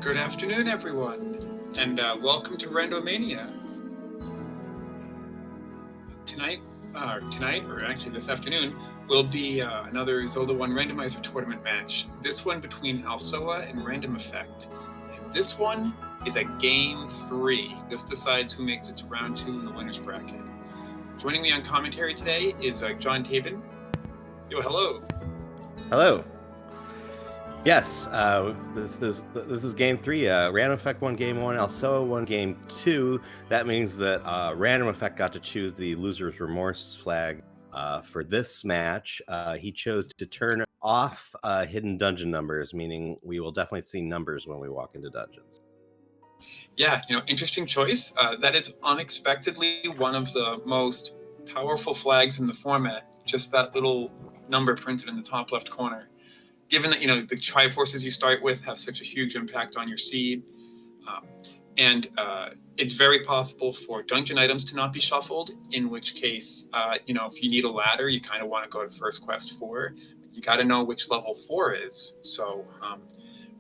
Good afternoon, everyone, and welcome to Randomania. Tonight, or actually this afternoon, will be another Zelda 1 Randomizer tournament match. This one between Alsoa and RandomEffekt. And this one is a Game 3. This decides who makes it to Round 2 in the winner's bracket. Joining me on commentary today is John Tabin. Yo, hello. Hello. Yes, this is Game 3. RandomEffekt won Game 1, Alsoa won Game 2. That means that RandomEffekt got to choose the loser's remorse flag for this match. He chose to turn off hidden dungeon numbers, meaning we will definitely see numbers when we walk into dungeons. Yeah, interesting choice. That is unexpectedly one of the most powerful flags in the format. Just that little number printed in the top left corner. Given that, the Triforces you start with have such a huge impact on your seed, and it's very possible for dungeon items to not be shuffled, in which case, if you need a ladder, you kind of want to go to first quest 4. You got to know which level 4 is. So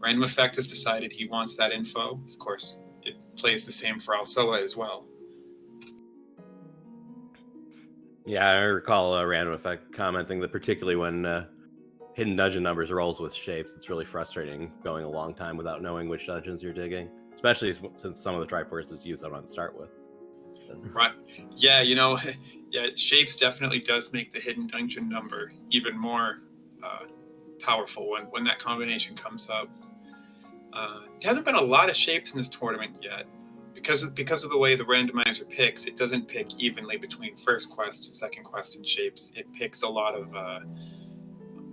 RandomEffekt has decided he wants that info. Of course, it plays the same for Alsoa as well. Yeah, I recall RandomEffekt commenting that particularly when hidden dungeon numbers rolls with shapes, it's really frustrating going a long time without knowing which dungeons you're digging, especially since some of the Triforces use them to start with. Right. Yeah, shapes definitely does make the hidden dungeon number even more powerful when that combination comes up. There hasn't been a lot of shapes in this tournament yet. Because of the way the randomizer picks, it doesn't pick evenly between first quest, second quest, and shapes. It picks a lot of...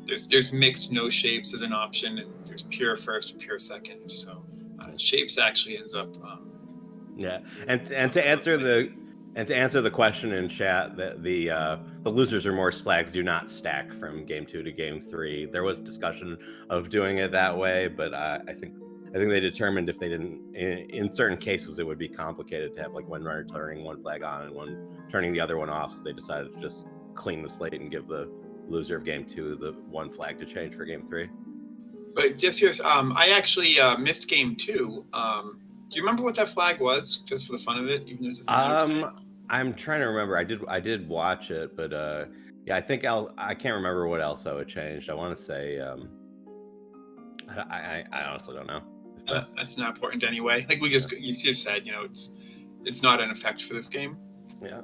There's mixed no shapes as an option, and there's pure first and pure second. So shapes actually ends up. And to answer the question in chat, that the losers remorse flags do not stack from Game 2 to Game 3. There was discussion of doing it that way, but I think they determined if they didn't, in certain cases, it would be complicated to have like one runner turning one flag on and one turning the other one off. So they decided to just clean the slate and give the loser of Game 2 the one flag to change for Game 3. But just curious, I actually missed Game 2. Do you remember what that flag was, just for the fun of it? Even though it doesn't matter I'm trying to remember. I did watch it, but yeah, I think I can't remember what else I would change. I want to say I honestly don't know. That's not important anyway. Like you just said, it's not an effect for this game. Yeah.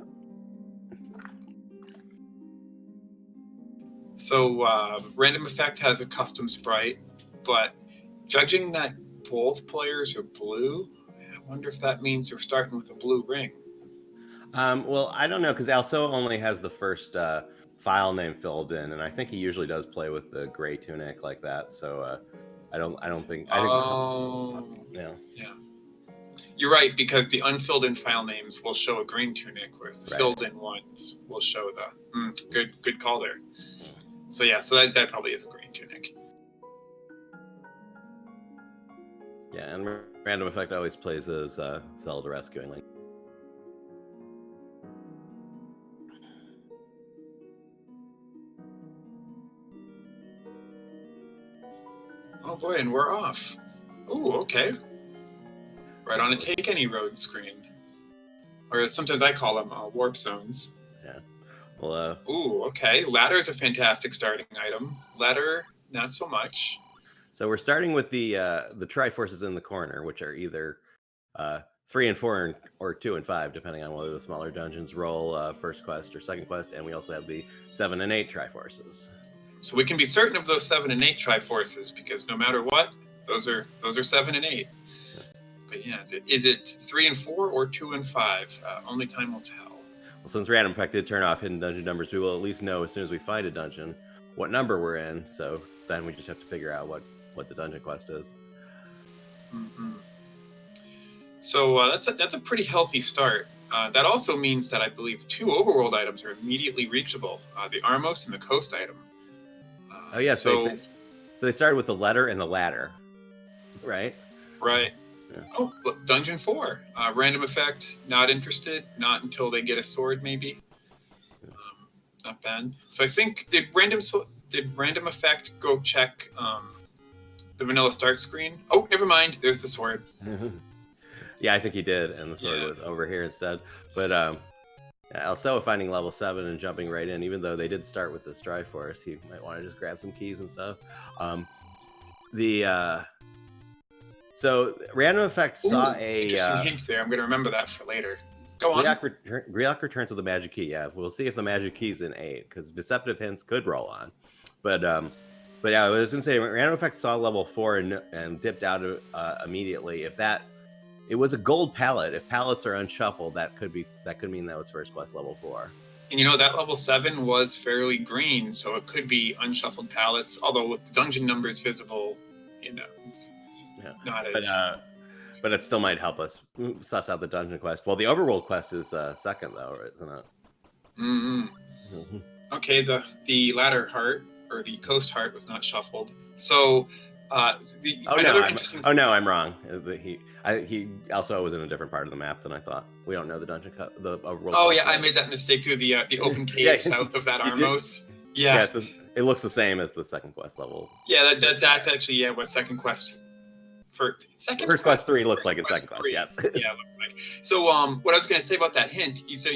So RandomEffekt has a custom sprite, but judging that both players are blue, I wonder if that means they're starting with a blue ring. Well, I don't know, because Alsoa only has the first file name filled in, and I think he usually does play with the gray tunic like that. So I don't think. Yeah. You're right, because the unfilled in file names will show a green tunic, whereas the filled in ones will show the good call there. So yeah, that probably is a green tunic. Yeah, and RandomEffekt always plays as Zelda rescuing Link. Oh boy, and we're off. Ooh, okay. Right on a take any road screen. Or sometimes I call them warp zones. Yeah. Well, ooh, okay. Ladder is a fantastic starting item. Ladder, not so much. So we're starting with the Triforces in the corner, which are either 3 and 4 or 2 and 5, depending on whether the smaller dungeons roll first quest or second quest, and we also have the 7 and 8 Triforces. So we can be certain of those 7 and 8 Triforces, because no matter what, those are 7 and 8. Yeah. But yeah, is it 3 and 4 or 2 and 5? Only time will tell. Well, since RandomEffekt did turn off hidden dungeon numbers, we will at least know as soon as we find a dungeon what number we're in. So then we just have to figure out what the dungeon quest is. Mm-hmm. So that's a pretty healthy start. That also means that I believe 2 overworld items are immediately reachable: the Armos and the Coast item. Oh yeah, so they started with the letter and the ladder, right? Right. Yeah. Oh, look, Dungeon 4. RandomEffekt, not interested. Not until they get a sword, maybe. Not bad. So I think did RandomEffekt go check the vanilla start screen. Oh, never mind. There's the sword. Yeah, I think he did, and the sword was over here instead. But Alsoa finding level 7 and jumping right in, even though they did start with the Triforce, he might want to just grab some keys and stuff. So RandomEffekt saw a interesting hint there. I'm going to remember that for later. Go on. Griok returns with the magic key. Yeah, we'll see if the magic key's in 8, because deceptive hints could roll on. But yeah, I was going to say RandomEffekt saw level 4 and dipped out immediately. If it was a gold palette. If palettes are unshuffled, that could mean that was first quest level 4. And that level 7 was fairly green, so it could be unshuffled palettes. Although with the dungeon numbers visible, it's not as. But it still might help us suss out the dungeon quest. Well, the overworld quest is second, though, isn't it? Mm-hmm. Okay, the ladder heart or the coast heart was not shuffled. So I'm wrong. He also was in a different part of the map than I thought. We don't know the dungeon the overworld. Oh yeah, I made that mistake too. The open cave south of that Armos. Yeah, it looks the same as the second quest level. Yeah, that's actually what second quest. First quest 3 looks like it's second quest. Yes. Yeah, it looks like. So what I was going to say about that hint, you said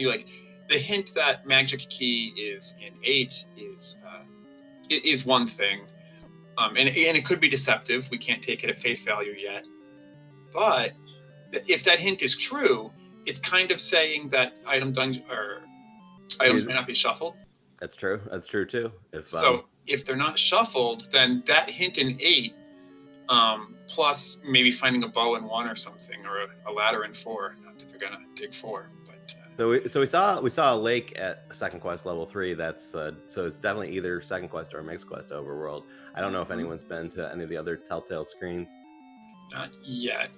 the hint that magic key is in 8 is one thing, and it could be deceptive. We can't take it at face value yet. But if that hint is true, it's kind of saying that items may not be shuffled. That's true. That's true too. If they're not shuffled, then that hint in 8. Plus maybe finding a bow in 1 or something, or a ladder in 4. Not that they're gonna dig 4, but so we saw a lake at second quest level 3. That's so it's definitely either second quest or a mixed quest overworld. I don't know if anyone's been to any of the other Telltale screens. Not yet.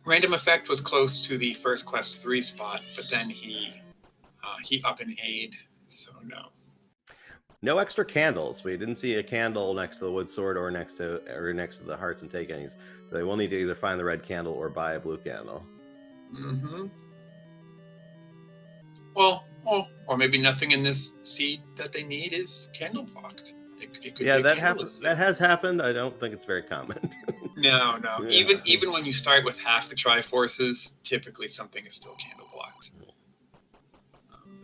RandomEffekt was close to the first quest 3 spot, but then he up in aid, so no. No extra candles. We didn't see a candle next to the wood sword or next to the hearts and take-any's. So they will need to either find the red candle or buy a blue candle. Mm-hmm. Well, or maybe nothing in this seed that they need is candle blocked. It could that has happened. I don't think it's very common. No. Yeah. Even when you start with half the Triforces, typically something is still candle blocked.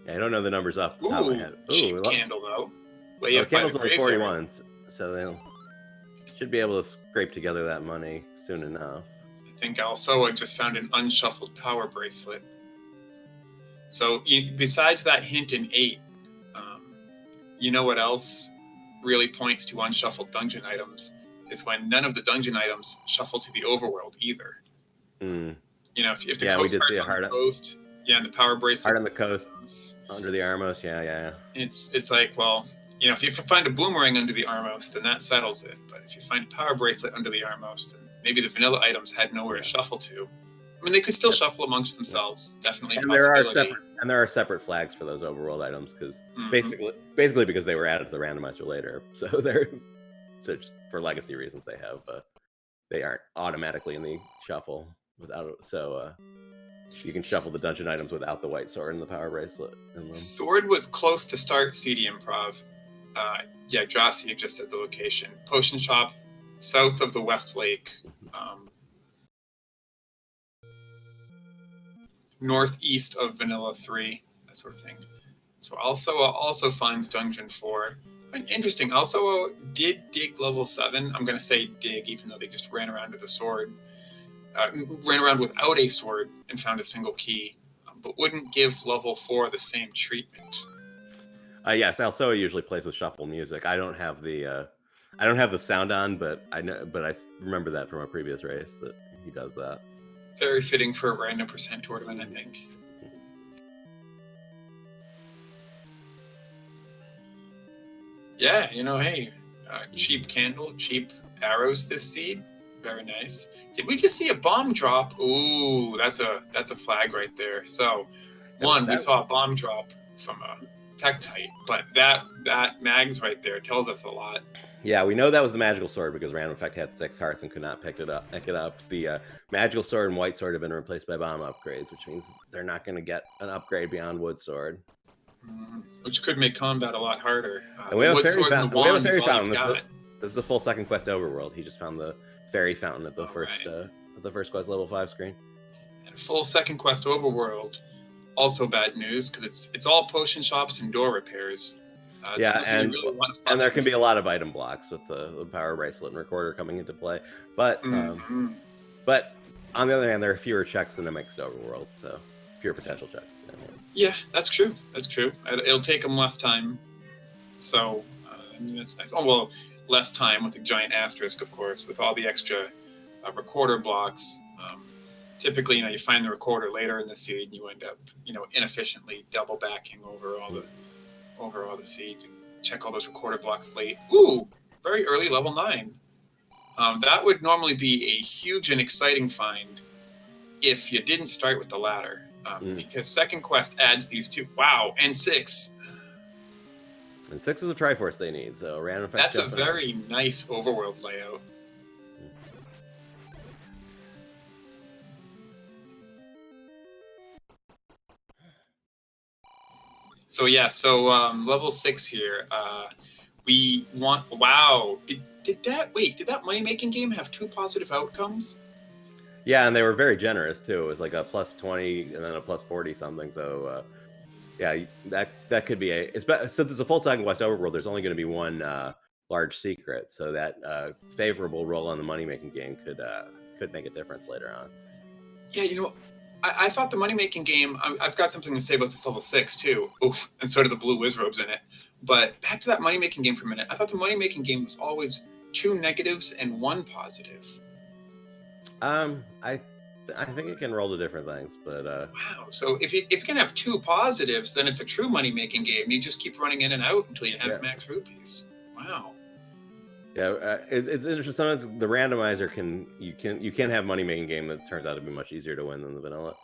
I don't know the numbers off the top of my head. Cheap candle though. Candle's only 41, so they should be able to scrape together that money soon enough. I think Alsoa just found an unshuffled power bracelet. So besides that hint in 8, you know what else really points to unshuffled dungeon items is when none of the dungeon items shuffle to the overworld either. Mm. If the coast heart's on the coast, and the power bracelet heart on the coast under the Armos, yeah. It's like, well, if you find a boomerang under the Armos, then that settles it. But if you find a power bracelet under the Armos, then maybe the vanilla items had nowhere to shuffle to. I mean, they could still shuffle amongst themselves. Definitely, and there are separate flags for those overworld items because basically because they were added to the randomizer later. So just for legacy reasons they aren't automatically in the shuffle without it. So you can shuffle the dungeon items without the white sword and the power bracelet. Sword was close to start CD Improv. Jossie just said the location. Potion shop south of the West Lake. Northeast of Vanilla 3, that sort of thing. So Alsoa also finds Dungeon 4. And interesting, Alsoa did dig level 7. I'm going to say dig, even though they just ran around with a sword. Ran around without a sword and found a single key, but wouldn't give level 4 the same treatment. Yes, Alsoa usually plays with shuffle music. I don't have the sound on, but I remember that from a previous race that he does that. Very fitting for a random percent tournament, I think. Yeah, hey, cheap candle, cheap arrows this seed. Very nice. Did we just see a bomb drop? Ooh, that's a flag right there. So, we saw a bomb drop from a Tektite, but that mags right there tells us a lot. Yeah, we know that was the magical sword because RandomEffekt had 6 hearts and could not pick it up. The magical sword and white sword have been replaced by bomb upgrades, which means they're not going to get an upgrade beyond wood sword. Which could make combat a lot harder. And we have a fairy fountain. This is the full second quest overworld. He just found the fairy fountain at the All first right. at the first quest level 5 screen. And full second quest overworld. Also bad news because it's all potion shops and door repairs. Yeah, and really and there can be a lot of item blocks with the power bracelet and recorder coming into play. But but on the other hand, there are fewer checks than the mixed overworld, so fewer potential checks. Yeah, that's true. That's true. It'll take them less time. So that's nice. Oh well, less time with a giant asterisk, of course, with all the extra recorder blocks. Typically, you find the recorder later in the seed, and you end up, inefficiently double backing over all the seeds and check all those recorder blocks late. Ooh, very early level 9. That would normally be a huge and exciting find if you didn't start with the ladder, because second quest adds these two. Wow, and 6. And 6 is a Triforce they need, so random effects. That's a very nice overworld layout. So yeah, level 6 here. We want. Wow, did that money making game have 2 positive outcomes? Yeah, and they were very generous too. It was like a plus 20 and then a plus 40 something. So yeah, that could be since it's a full second quest overworld. There's only going to be one large secret, so that favorable roll on the money making game could make a difference later on. Yeah, I thought the money-making game, I've got something to say about this level 6, too. Ooh, and so do the blue Wizrobes in it. But back to that money-making game for a minute. I thought the money-making game was always 2 negatives and 1 positive. I think it can roll to different things, but... Wow, so if you can have 2 positives, then it's a true money-making game. You just keep running in and out until you have max rupees. Wow. Yeah, it's interesting. Sometimes the randomizer you can have money making game that turns out to be much easier to win than the vanilla.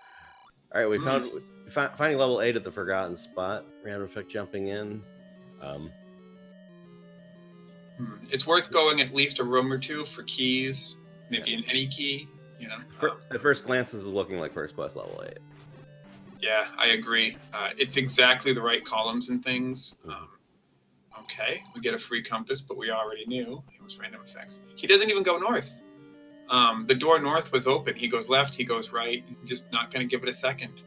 All right, we finding level 8 at the forgotten spot. Random effect jumping in. It's worth going at least a room or 2 for keys, maybe in any key. At first glance, this is looking like first quest level 8. Yeah, I agree. It's exactly the right columns and things. Okay, we get a free compass, but we already knew it was random effects. He doesn't even go north. The door north was open. He goes left, he goes right. He's just not going to give it a second.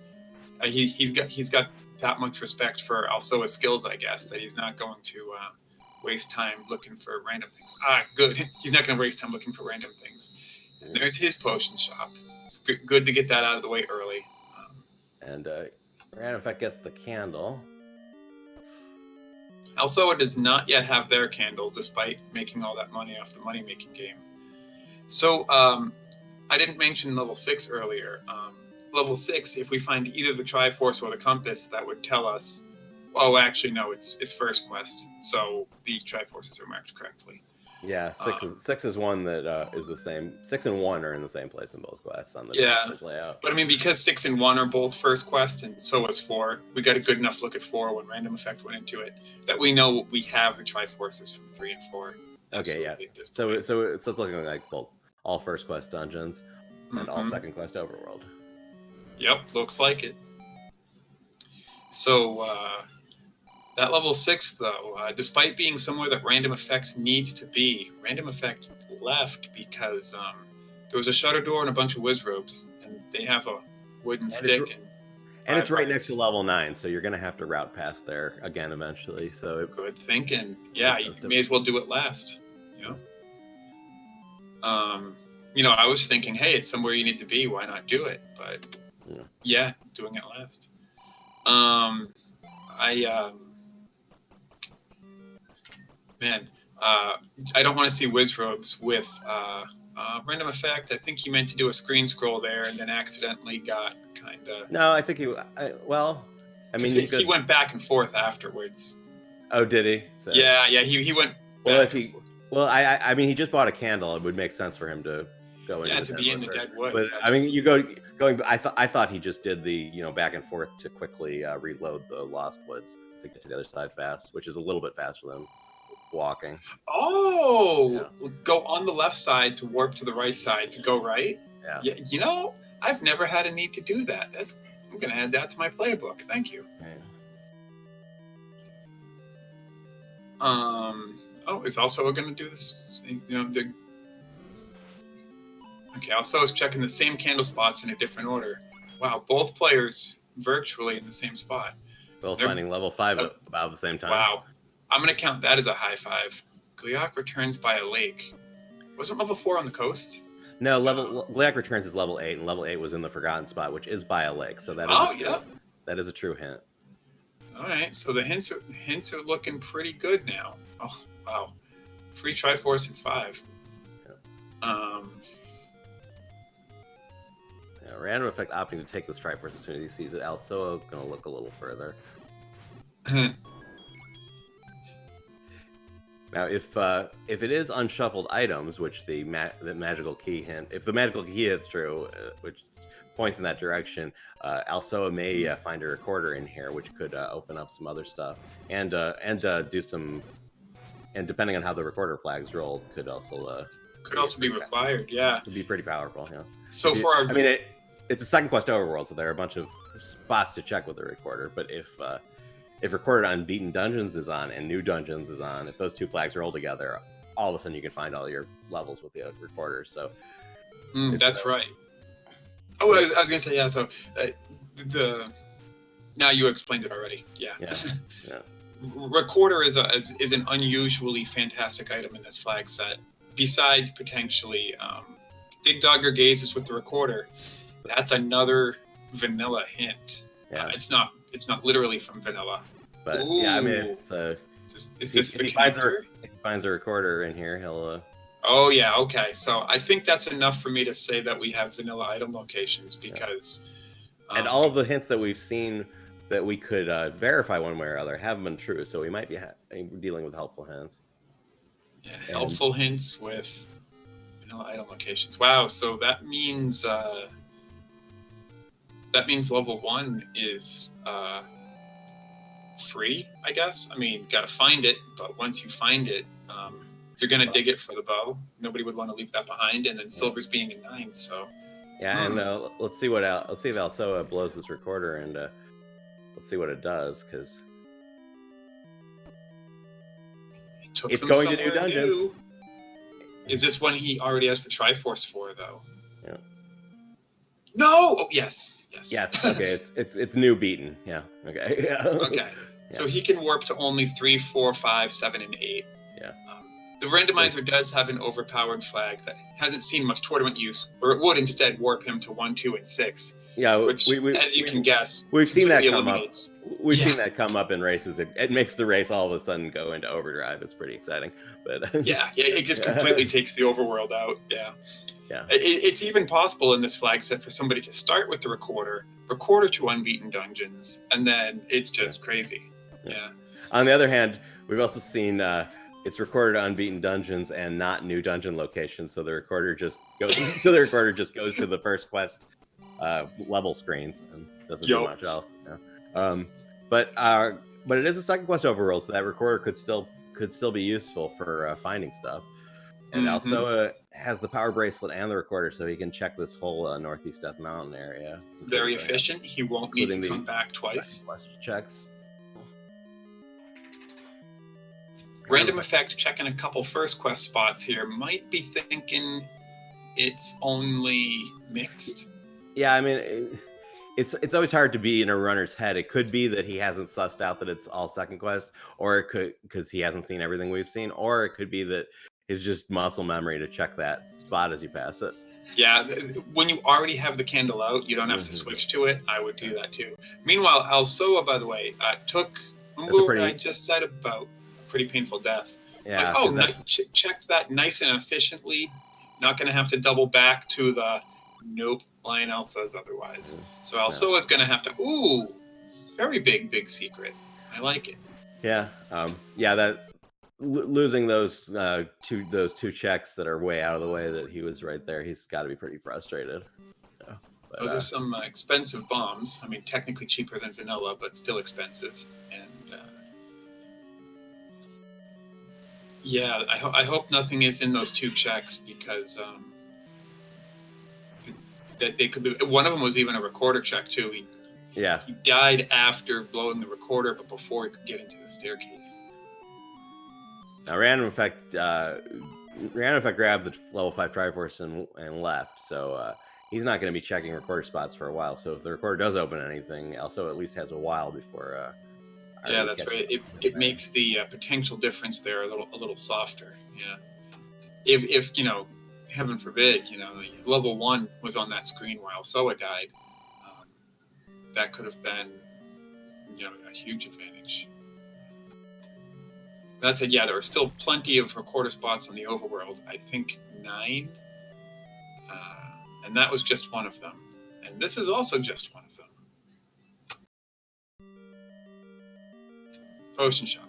He's got that much respect for Alsoa's skills, I guess, that he's not going to waste time looking for random things. Good. He's not going to waste time looking for random things. And there's his potion shop. It's good to get that out of the way early. And random effect gets the candle. Alsoa does not yet have their candle, despite making all that money off the money-making game. So, I didn't mention level 6 earlier. Level 6, if we find either the Triforce or the compass, that would tell us... Oh, actually, no, it's first quest, so the Triforces are marked correctly. Yeah, 6 is one that is the same. 6 and 1 are in the same place in both quests on the layout. But I mean, because 6 and 1 are both first quest, and so is 4, we got a good enough look at 4 when Random Effect went into it, that we know we have the Triforces from 3 and 4. Okay, yeah. So it's looking like all first quest dungeons and all second quest overworld. Yep, looks like it. So that level 6, though, despite being somewhere that Random Effect needs to be, Random Effect left because there was a shutter door and a bunch of Wizrobes, and they have a wooden stick. And it's right next to level 9, so you're going to have to route past there again eventually. So good thinking. Yeah, you may as well do it last. I was thinking, hey, it's somewhere you need to be. Why not do it? But yeah, doing it last. I don't want to see Wizrobes with Random Effect. I think he meant to do a screen scroll there and then accidentally got kind of... No, I think he went back and forth afterwards. Oh, did he? So... Yeah, he went back and forth. Well, I mean, he just bought a candle. It would make sense for him to go into the dead woods. But I mean, going. I thought he just did the back and forth to quickly reload the Lost Woods to get to the other side fast, which is a little bit faster than walking. Oh, go on the left side to warp to the right side to go right. Yeah. I've never had a need to do that. I'm gonna add that to my playbook. Thank you. Yeah. Oh, is Alsoa going to do this? Okay, Alsoa is checking the same candle spots in a different order. Wow, both players virtually in the same spot. Both finding level 5 about the same time. Wow. I'm going to count that as a high five. Gliok returns by a lake. Wasn't level 4 on the coast? No, Gliok returns is level 8, and level 8 was in the Forgotten Spot, which is by a lake. So that is that is a true hint. All right, so the hints are looking pretty good now. Oh, wow. Free Triforce in 5. Yeah. RandomEffekt opting to take this Triforce as soon as he sees it. Alsoa going to look a little further. Now, if it is unshuffled items, which the magical key hint, if the magical key is true, which points in that direction, Alsoa may find a recorder in here, which could open up some other stuff, and do some, and depending on how the recorder flags rolled, could also be required. Yeah, it'd be pretty powerful. Yeah. So it's a second quest overworld, so there are a bunch of spots to check with the recorder. But if recorded unbeaten dungeons is on and new dungeons is on, if those two flags roll together, all of a sudden you can find all your levels with the recorder. So that's right. Oh, I was gonna say, yeah. So now you explained it already. Yeah. Recorder is an unusually fantastic item in this flag set. Besides potentially Dig Dogger gazes with the recorder, that's another vanilla hint. Yeah. It's not literally from vanilla. But yeah, I mean, it's is this the connector? If he finds a recorder in here, he'll. Oh yeah, okay. So I think that's enough for me to say that we have vanilla item locations because. And all of the hints that we've seen that we could verify one way or other haven't been true, so we might be dealing with helpful hints. Yeah, helpful hints with vanilla item locations. Wow, so that means level 1 is free, I guess. I mean, gotta find it, but once you find it, you're gonna dig it for the bow. Nobody would want to leave that behind, and then silver's being in 9, so. Yeah, and let's see if Alsoa blows this recorder, and let's see what it does, because it's going to new dungeons. Is this one he already has the Triforce for, though? Yeah. No. Oh, yes. Okay, it's new beaten. Yeah. Okay. Yeah. Okay. Yeah. So he can warp to only 3, 4, 5, 7, and 8. Yeah. The randomizer does have an overpowered flag that hasn't seen much tournament use, or it would instead warp him to 1, 2, and 6. Yeah, which, as you can guess, we've seen that come up. We've seen that come up in races. It makes the race all of a sudden go into overdrive. It's pretty exciting. But it just completely takes the overworld out. Yeah. It's even possible in this flag set for somebody to start with the recorder to unbeaten dungeons, and then it's just crazy. Yeah. On the other hand, we've also seen it's recorded to unbeaten dungeons and not new dungeon locations, so the recorder just goes. to the first quest level screens and doesn't do much else. Yeah. But it is a second quest overworld, so that recorder could still be useful for finding stuff. And Alsoa has the power bracelet and the recorder, so he can check this whole northeast Death Mountain area. Very efficient. He won't need to come back twice. Checks. RandomEffekt checking a couple first quest spots here. Might be thinking it's only mixed. Yeah, I mean, it's always hard to be in a runner's head. It could be that he hasn't sussed out that it's all second quest, or it could because he hasn't seen everything we've seen, or it could be that it's just muscle memory to check that spot as you pass it. Yeah, when you already have the candle out, you don't have to switch to it. I would do that too. Meanwhile, Alsoa, by the way, took I just said about pretty painful death. Yeah. Checked that nice and efficiently. Not going to have to double back to the nope. Lionel says otherwise. So Alsoa is going to have to. Very big secret. I like it. Yeah. That losing those two checks that are way out of the way that he was right there. He's got to be pretty frustrated. So, those are some expensive bombs. I mean, technically cheaper than vanilla, but still expensive. And I hope nothing is in those two checks because that they could be. One of them was even a recorder check too. He died after blowing the recorder, but before he could get into the staircase. Now, Random Effect grabbed the level 5 Triforce and left, so he's not going to be checking recorder spots for a while. So if the recorder does open anything, also at least has a while before. Yeah, that's right. It makes the potential difference there a little softer. Yeah. If heaven forbid, level 1 was on that screen while Soa died, that could have been, a huge advantage. That said, yeah, there are still plenty of recorder spots on the overworld. I think 9, and that was just one of them. And this is also just one of them. Potion shop.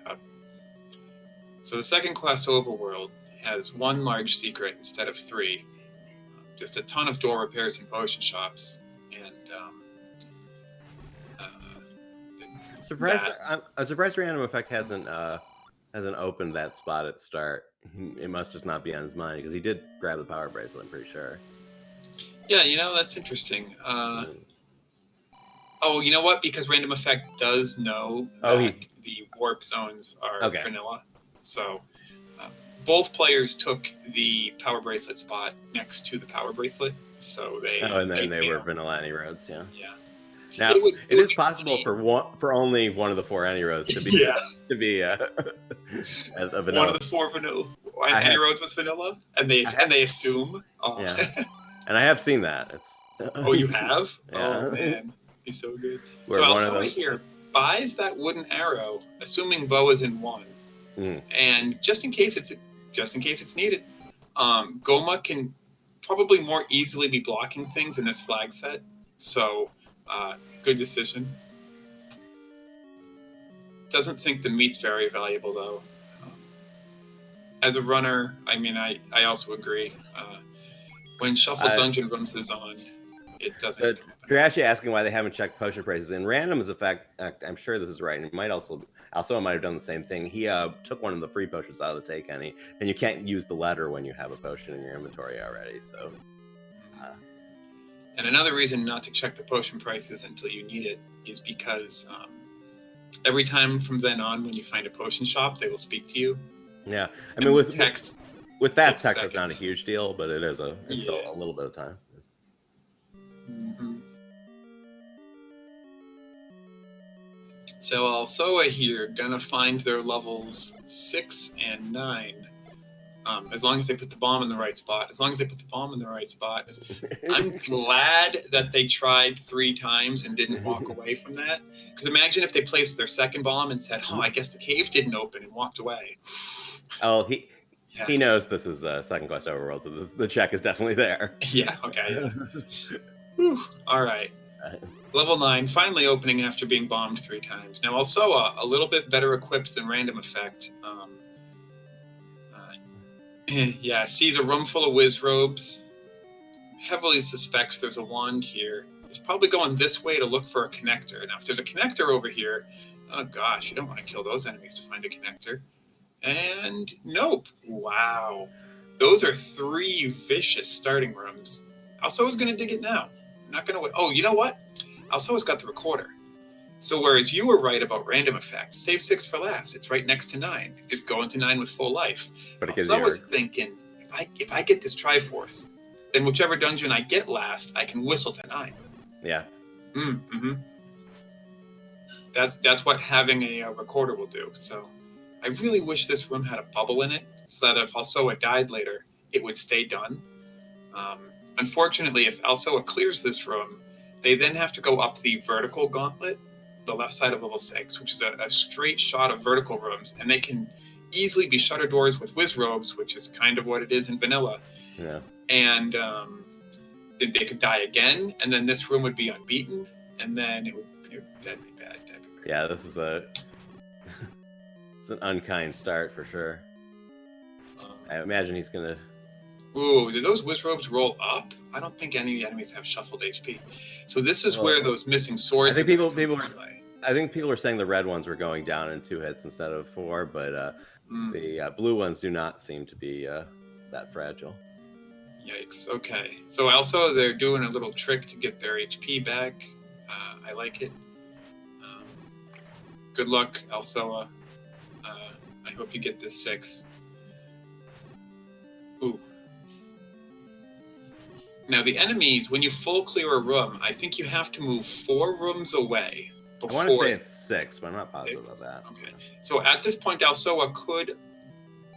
Yep. So the second quest, Overworld, has 1 large secret instead of 3. Just a ton of door repairs and potion shops, and I'm surprised Random Effect hasn't opened that spot at start. It must just not be on his mind because he did grab the power bracelet. I'm pretty sure. Yeah, that's interesting. Oh, you know what? Because Random Effect does know that the warp zones are vanilla, so both players took the power bracelet spot next to the power bracelet, so they. Oh, and then they were vanilla any roads, yeah. Yeah. Now it is possible for only one of the 4 any roads to be to be a vanilla. One of the 4 vanilla any roads was vanilla, and they assume. Oh. Yeah. And I have seen that. It's. Oh, you have? Yeah. Oh man, he's so good. So Alsoa here buys that wooden arrow, assuming bow is in 1, and just in case it's needed. Goma can probably more easily be blocking things in this flag set, so good decision. Doesn't think the meat's very valuable though. As a runner, I mean, I also agree. When Shuffle Dungeon Rooms is on, it doesn't. You're actually asking why they haven't checked potion prices. In Random as a fact, I'm sure this is right. And it might also might have done the same thing. He took one of the free potions out of the take any, and you can't use the letter when you have a potion in your inventory already. So. And another reason not to check the potion prices until you need it is because every time from then on, when you find a potion shop, they will speak to you. Yeah, I mean with text. With that text, it's not a huge deal, but it's still a little bit of time. Mm-hmm. So Alsoa here gonna find their levels 6 and 9. As long as they put the bomb in the right spot. I'm glad that they tried 3 times and didn't walk away from that. Because imagine if they placed their second bomb and said, "Oh, I guess the cave didn't open," and walked away. Oh, he knows this is second quest overworld, so the check is definitely there. Yeah. Okay. Whew, all right. Level 9, finally opening after being bombed 3 times. Now, Alsoa, a little bit better equipped than Random Effekt. Sees a room full of whiz robes. Heavily suspects there's a wand here. He's probably going this way to look for a connector. Now, if there's a connector over here, oh gosh, you don't want to kill those enemies to find a connector. And nope. Wow. Those are 3 vicious starting rooms. Alsoa's going to dig it now. I'm not going to wait. Oh, you know what? Alsoa's got the recorder. So whereas you were right about Random Effekt, save 6 for last. It's right next to 9. Just go into 9 with full life. Alsoa's thinking, if I get this Triforce, then whichever dungeon I get last, I can whistle to 9. Yeah. Mm-hmm. That's what having a recorder will do. So I really wish this room had a bubble in it, so that if Alsoa died later, it would stay done. Unfortunately, if Alsoa clears this room, they then have to go up the vertical gauntlet, the left side of level 6, which is a straight shot of vertical rooms, and they can easily be shutter doors with whiz robes, which is kind of what it is in vanilla. Yeah. And they could die again, and then this room would be unbeaten, and then that'd be bad. Yeah, this is it's an unkind start for sure. I imagine he's gonna. Ooh, do those whiz robes roll up? I don't think any of the enemies have shuffled HP. So this is where those missing swords. I think people are saying the red ones were going down in 2 hits instead of 4, but the blue ones do not seem to be that fragile. Yikes. Okay. So also they're doing a little trick to get their HP back. I like it. Good luck, Alsoa. I hope you get this 6. Ooh. Now, the enemies, when you full clear a room, I think you have to move 4 rooms away before... I want to say it's 6, but I'm not positive about that. Okay. So at this point, Alsoa could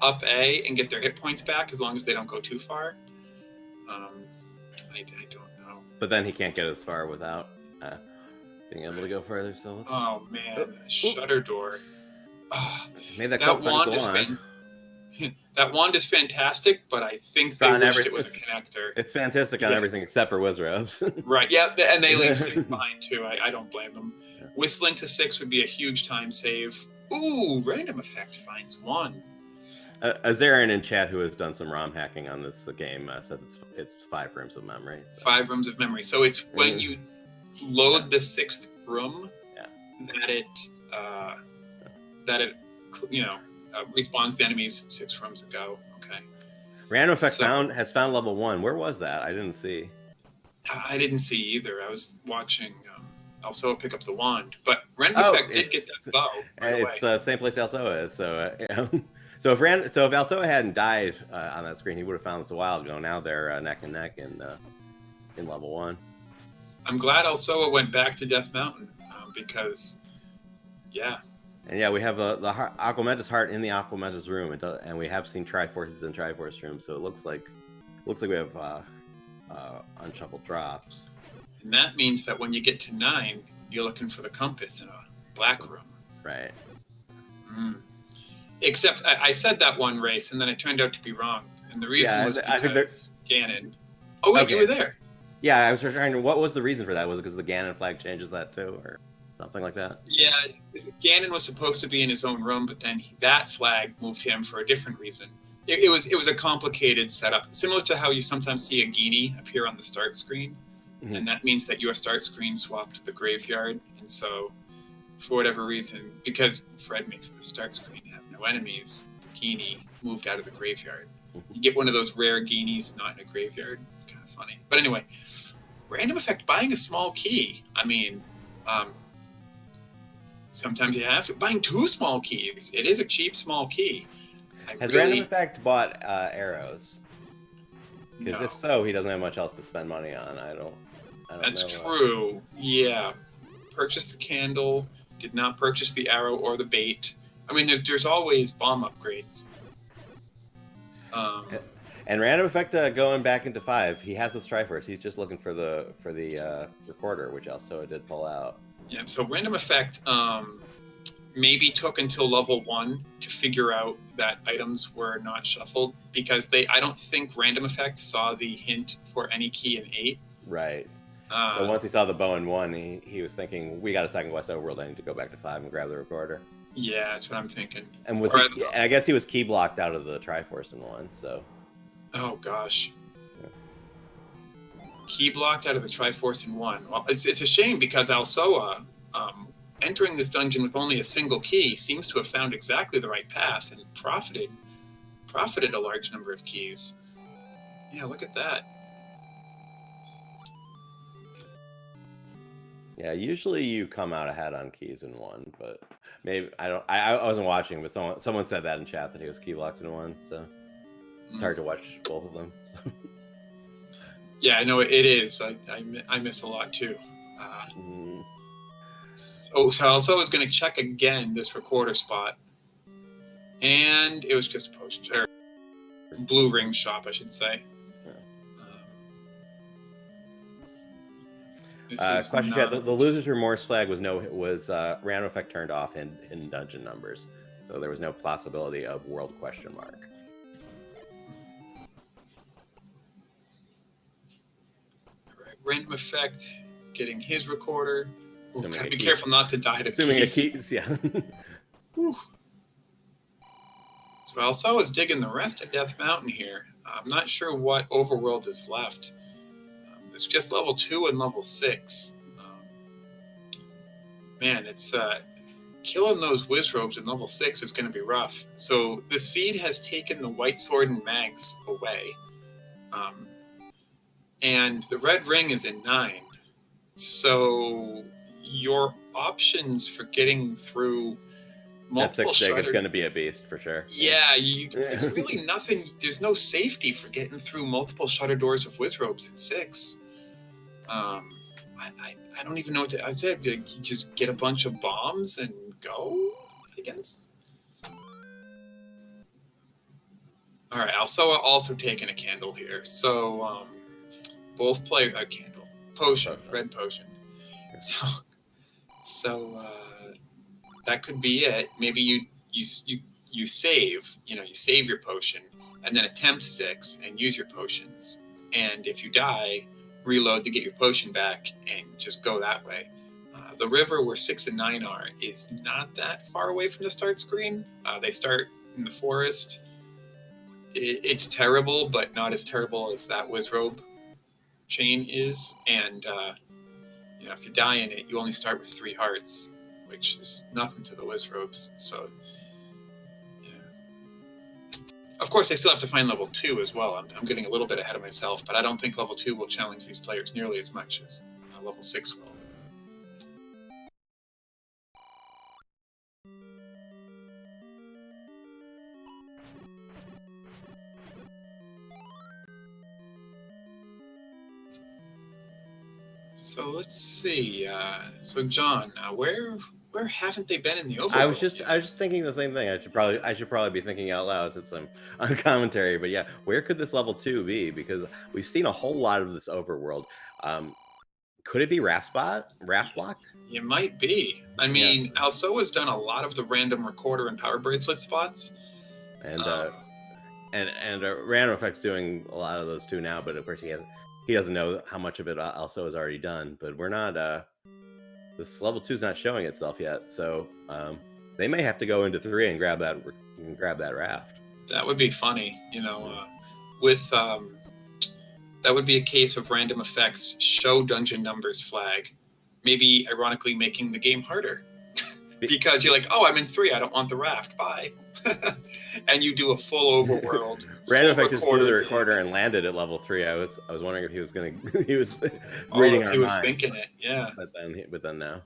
up A and get their hit points back as long as they don't go too far. I don't know. But then he can't get as far without being able to go further. So let's... Oh, man. Shutter door. Oh, made that wand is that wand is fantastic, but I think they wished it was a connector. It's fantastic on everything except for Wizrobes. Right, yeah, and they leave 6 behind too. I don't blame them. Yeah. Whistling to 6 would be a huge time save. Ooh, RandomEffekt finds 1. Azarin in chat, who has done some ROM hacking on this game, says it's 5 rooms of memory. So. 5 rooms of memory. So it's when you load the 6th room that it respawns the enemies 6 rooms ago. Okay. RandomEffekt has found level 1. Where was that? I didn't see. I didn't see either. I was watching Alsoa pick up the wand, but RandomEffekt did get that bow. It's the same place Alsoa is. So so if Alsoa hadn't died on that screen, he would have found this a while ago. Now they're neck and neck in level 1. I'm glad Alsoa went back to Death Mountain because, yeah. And yeah, we have the Aquamentus heart in the Aquamentus room, and we have seen Triforces in Triforce room. So it looks like we have unshuffled drops. And that means that when you get to 9, you're looking for the compass in a black room. Right. Except I said that one race, and then it turned out to be wrong. And the reason was because Ganon. Oh wait, you were there. Yeah, I was trying to. What was the reason for that? Was it because the Ganon flag changes that too, or something like that? Yeah, Ganon was supposed to be in his own room, but then that flag moved him for a different reason. It was a complicated setup, similar to how you sometimes see a Genie appear on the start screen, and that means that your start screen swapped to the graveyard. And so, for whatever reason, because Fred makes the start screen have no enemies, the Genie moved out of the graveyard. You get one of those rare Genies not in a graveyard. It's kind of funny. But anyway, RandomEffekt buying a small key. I mean, sometimes you have to. Buying 2 small keys. It is a cheap small key. Has RandomEffekt bought arrows? Because if so, he doesn't have much else to spend money on. I don't That's know. true. Yeah. Purchased the candle. Did not purchase the arrow or the bait. I mean, there's always bomb upgrades. And RandomEffekt going back into 5, he has this Triforce. He's just looking for the recorder, which Alsoa did pull out. Yeah. So RandomEffekt maybe took until level 1 to figure out that items were not shuffled, because I don't think RandomEffekt saw the hint for any key in 8. Right. So once he saw the bow in 1, he was thinking, we got a second West Overworld, I need to go back to 5 and grab the recorder. Yeah, that's what I'm thinking. And I guess he was key blocked out of the Triforce in 1, so. Oh gosh. Yeah. Key blocked out of the Triforce in 1. Well, it's a shame, because Alsoa, entering this dungeon with only a single key, seems to have found exactly the right path and profited a large number of keys. Yeah, look at that. Yeah, usually you come out ahead on keys in 1, but maybe I wasn't watching, but someone said that in chat that he was key blocked in 1, so it's hard to watch both of them. So. Yeah, I know it is. I miss a lot too. So Alsoa was going to check again this recorder spot, and it was just a potion or blue ring shop, I should say. Question chat: the loser's remorse flag was RandomEffekt turned off in dungeon numbers, so there was no possibility of world question mark. Right. RandomEffekt getting his recorder. Ooh, be careful not to die to assuming keys. A keys, yeah. So Alsoa is digging the rest of Death Mountain here. I'm not sure what overworld is left. There's just level 2 and level 6. Man, it's killing those Wizrobes in level 6 is going to be rough. So the seed has taken the white sword and mags away. And the red ring is in 9. So your options for getting through multiple That 6 dig is shuttered. going to be a beast for sure. Yeah, there's really nothing. There's no safety for getting through multiple shutter doors of wizrobes at 6. I don't even know what to. I said you just get a bunch of bombs and go, I guess. All right, Alsoa also taking a candle here. So both play a candle, potion, red potion. So that could be it. Maybe you save. You save your potion and then attempt 6 and use your potions. And if you die, reload to get your potion back and just go that way. The river where 6 and 9 are is not that far away from the start screen. They start in the forest. It's terrible, but not as terrible as that wizrobe chain is. And if you die in it, you only start with 3 hearts, which is nothing to the wizrobes. So, yeah. Of course, they still have to find level 2 as well. I'm getting a little bit ahead of myself, but I don't think level 2 will challenge these players nearly as much as level 6 will. So let's see. So John, where haven't they been in the overworld? I was just thinking the same thing. I should probably be thinking out loud since I'm on commentary. But yeah, where could this level 2 be? Because we've seen a whole lot of this overworld. Could it be raft blocked? It might be. I mean, Alsoa's done a lot of the random recorder and power bracelet spots, and RandomEffekt's doing a lot of those too now. But of course, he doesn't know how much of it Alsoa has already done. But we're not. This level 2 is not showing itself yet, so they may have to go into 3 and grab that raft. That would be funny, with that would be a case of RandomEffekt's show dungeon numbers flag, maybe ironically making the game harder. Because you're like, oh, I'm in 3, I don't want the raft, bye. And you do a full overworld. RandomEffekt just blew the recorder and landed at level 3. I was wondering if he was he was reading our he was mind. Thinking it, yeah. But then no.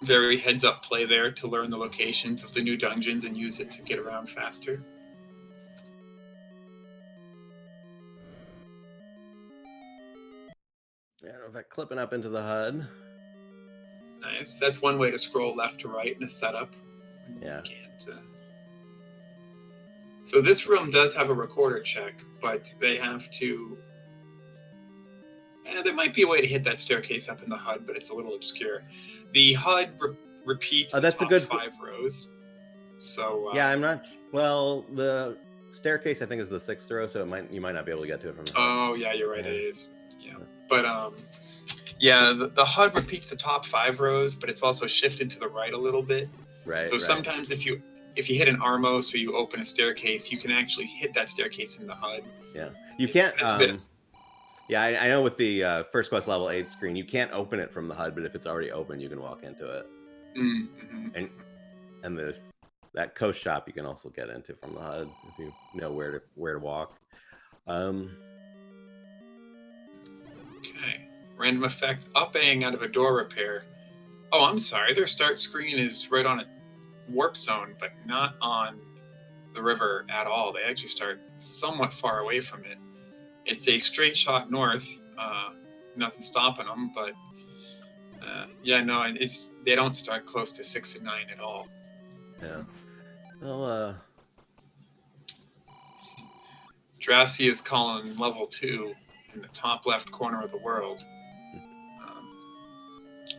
Very heads up play there to learn the locations of the new dungeons and use it to get around faster. RandomEffekt clipping up into the HUD. Nice. That's one way to scroll left to right in a setup. Yeah. So this room does have a recorder check, but they have to. There might be a way to hit that staircase up in the HUD, but it's a little obscure. The HUD repeats the top 5 rows. So yeah, I'm not. Well, the staircase I think is the 6th row, so you might not be able to get to it from the HUD. Oh yeah, you're right. It is. Yeah, but the HUD repeats the top 5 rows, but it's also shifted to the right a little bit. Right. So sometimes if you hit an Armos or you open a staircase, you can actually hit that staircase in the HUD. Yeah, you can't. Yeah, I know with the First Quest level 8 screen, you can't open it from the HUD, but if it's already open, you can walk into it. Mm-hmm. And that coast shop you can also get into from the HUD if you know where to walk. Okay. RandomEffekt upping out of a door repair. Oh, I'm sorry. Their start screen is right on a warp zone, but not on the river at all. They actually start somewhat far away from it. It's a straight shot north. Nothing stopping them, but they don't start close to 6 and 9 at all. Yeah. Well, Drassi is calling level 2 in the top left corner of the world.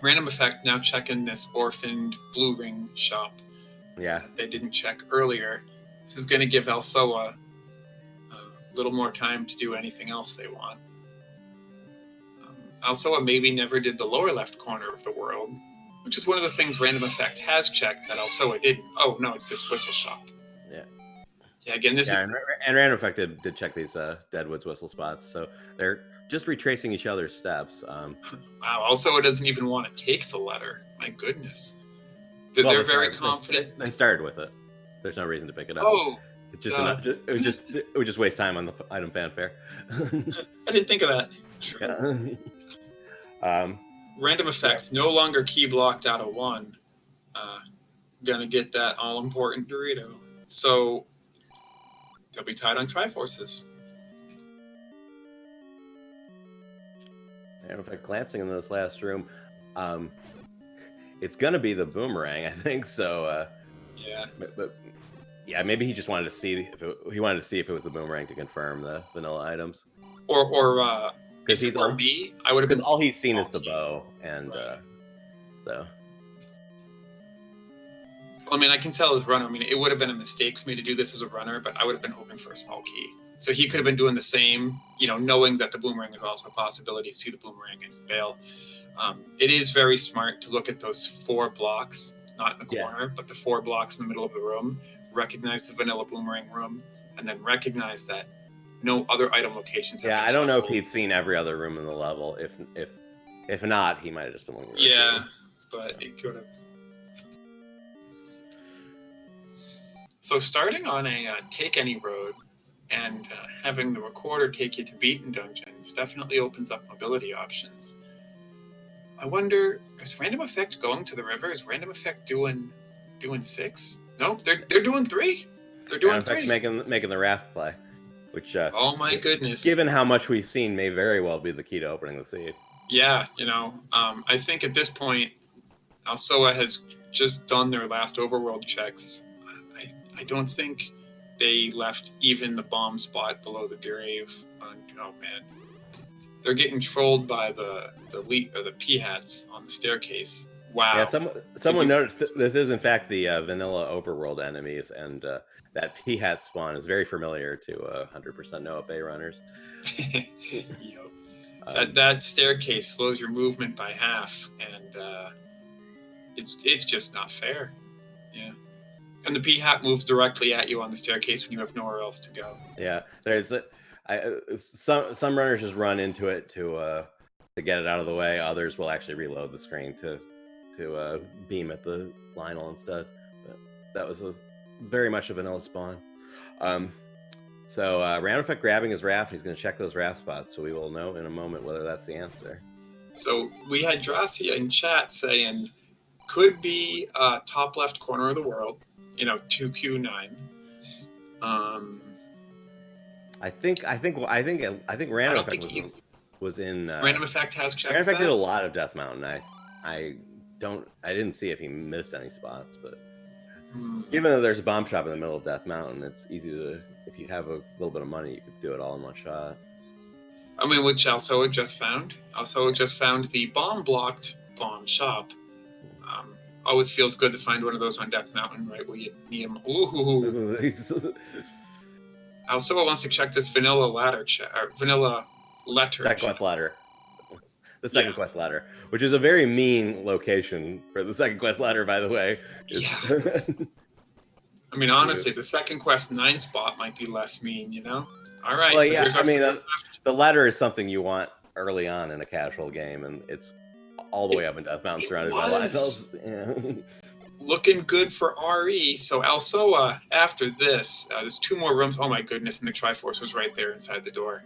RandomEffekt now checking this orphaned blue ring shop. Yeah. They didn't check earlier. This is going to give Alsoa a little more time to do anything else they want. Alsoa maybe never did the lower left corner of the world, which is one of the things RandomEffekt has checked that Alsoa didn't. Oh, no, it's this whistle shop. Yeah. Yeah, again, this is... And RandomEffekt did check these Deadwood's whistle spots, so they're just retracing each other's steps. Wow, Alsoa doesn't even want to take the letter. My goodness. They're very confident. They started with it. There's no reason to pick it up. Oh, it's just enough. It would just waste time on the item fanfare. I didn't think of that. True. Yeah. RandomEffekt no longer key blocked out of 1. Gonna get that all important Dorito. So they'll be tied on Triforces. And in fact, glancing in this last room, it's gonna be the boomerang, I think. So Yeah. But yeah, maybe he just wanted to see if it was the boomerang to confirm the vanilla items. Or because if it were me, I would have been. Because all he's seen is the bow, and Right. so. I mean, I can tell as runner. I mean, it would have been a mistake for me to do this as a runner, but I would have been hoping for a small key. So he could have been doing the same, knowing that the boomerang is also a possibility. See the boomerang and bail. It is very smart to look at those 4 blocks, not in the corner, but the 4 blocks in the middle of the room. Recognize the vanilla boomerang room, and then recognize that no other item locations. Yeah, I don't know if he'd seen every other room in the level. If not, he might have just been looking. Yeah, but it could have. So starting on a take any road and having the recorder take you to beaten dungeons definitely opens up mobility options. I wonder, is RandomEffekt going to the river? Is RandomEffekt doing 6? Nope, they're doing 3. They're doing 3. Making the raft play, which oh my goodness, given how much we've seen, may very well be the key to opening the seed. Yeah, I think at this point, Alsoa has just done their last overworld checks. I don't think they left even the bomb spot below the grave. Oh man, they're getting trolled by the P-hats on the staircase. Wow. Yeah, someone noticed this is in fact the vanilla overworld enemies, and that P-hat spawn is very familiar to 100% no Bay runners. Yep. That staircase slows your movement by half, and it's just not fair. Yeah. And the P-hat moves directly at you on the staircase when you have nowhere else to go. Yeah, some runners just run into it to get it out of the way. Others will actually reload the screen to beam at the Lionel instead. But that was very much a vanilla spawn. So RandomEffekt grabbing his raft. He's going to check those raft spots, so we will know in a moment whether that's the answer. So we had Dracia in chat saying could be top left corner of the world. 2Q9. I think RandomEffekt was in. RandomEffekt has checked. RandomEffekt did a lot of Death Mountain. I didn't see if he missed any spots, but given that there's a bomb shop in the middle of Death Mountain, it's easy to, if you have a little bit of money, you could do it all in one shot. I mean, which Alsoa just found. Alsoa just found the bomb-blocked bomb shop. Always feels good to find one of those on Death Mountain, right where you need them. Ooh. Alsoa wants to check this vanilla letter. Second quest ladder. The second quest ladder, which is a very mean location for the second quest ladder, by the way. Yeah. I mean, honestly, the second quest 9 spot might be less mean, All right. Well, so yeah, I mean, the ladder is something you want early on in a casual game, and it's all the way up in Death Mountain surrounded by lights. Yeah. Looking good for RE. So Alsoa, after this, there's 2 more rooms. Oh my goodness, and the Triforce was right there inside the door.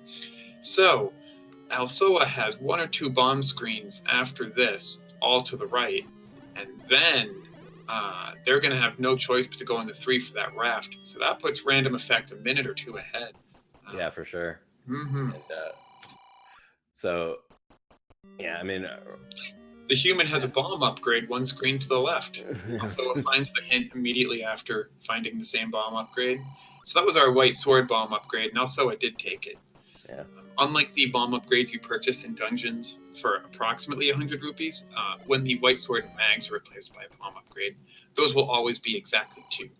So Alsoa has 1 or 2 bomb screens after this, all to the right, and then they're going to have no choice but to go on the 3 for that raft. So that puts RandomEffekt a minute or 2 ahead. Yeah, for sure. Mm-hmm. And, so, yeah, I mean, the human has a bomb upgrade 1 screen to the left. So it finds the hint immediately after finding the same bomb upgrade. So that was our white sword bomb upgrade, and also I did take it. Yeah. Unlike the bomb upgrades you purchase in dungeons for approximately 100 rupees, when the white sword and mags are replaced by a bomb upgrade, those will always be exactly 2.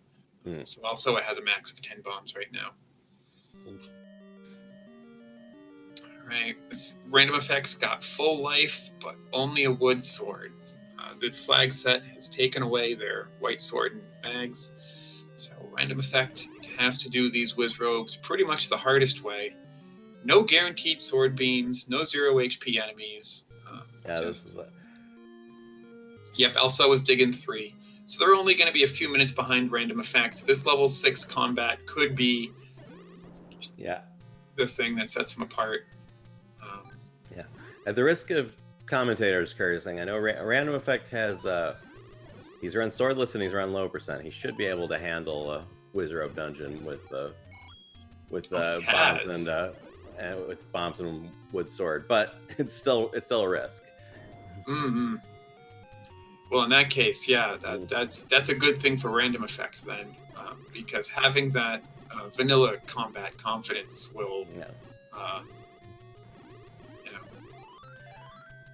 So also it has a max of 10 bombs right now. Right, RandomEffekt's got full life, but only a wood sword. The flag set has taken away their white sword and mags, so RandomEffekt has to do these whiz robes pretty much the hardest way. No guaranteed sword beams, no 0 HP enemies. This is it. Yep, Alsoa was digging 3. So they're only going to be a few minutes behind RandomEffekt. This level 6 combat could be the thing that sets them apart. At the risk of commentators cursing, I know RandomEffekt has He's run swordless and he's run low percent. He should be able to handle a Wizrobe dungeon with bombs and with bombs and wood sword, but it's still a risk. Mm-hmm. Well, in that case, yeah, that's a good thing for RandomEffekt then, because having that vanilla combat confidence will,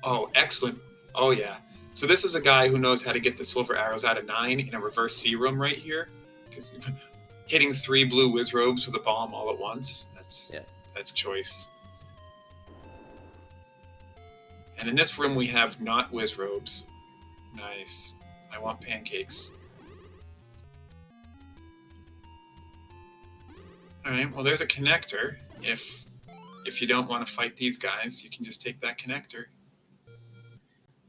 Oh, excellent. Oh, yeah. So this is a guy who knows how to get the silver arrows out of 9 in a reverse C room right here. Hitting 3 blue Wizrobes with a bomb all at once. That's choice. And in this room we have not Wizrobes. Nice. I want pancakes. Alright, well there's a connector. If you don't want to fight these guys, you can just take that connector.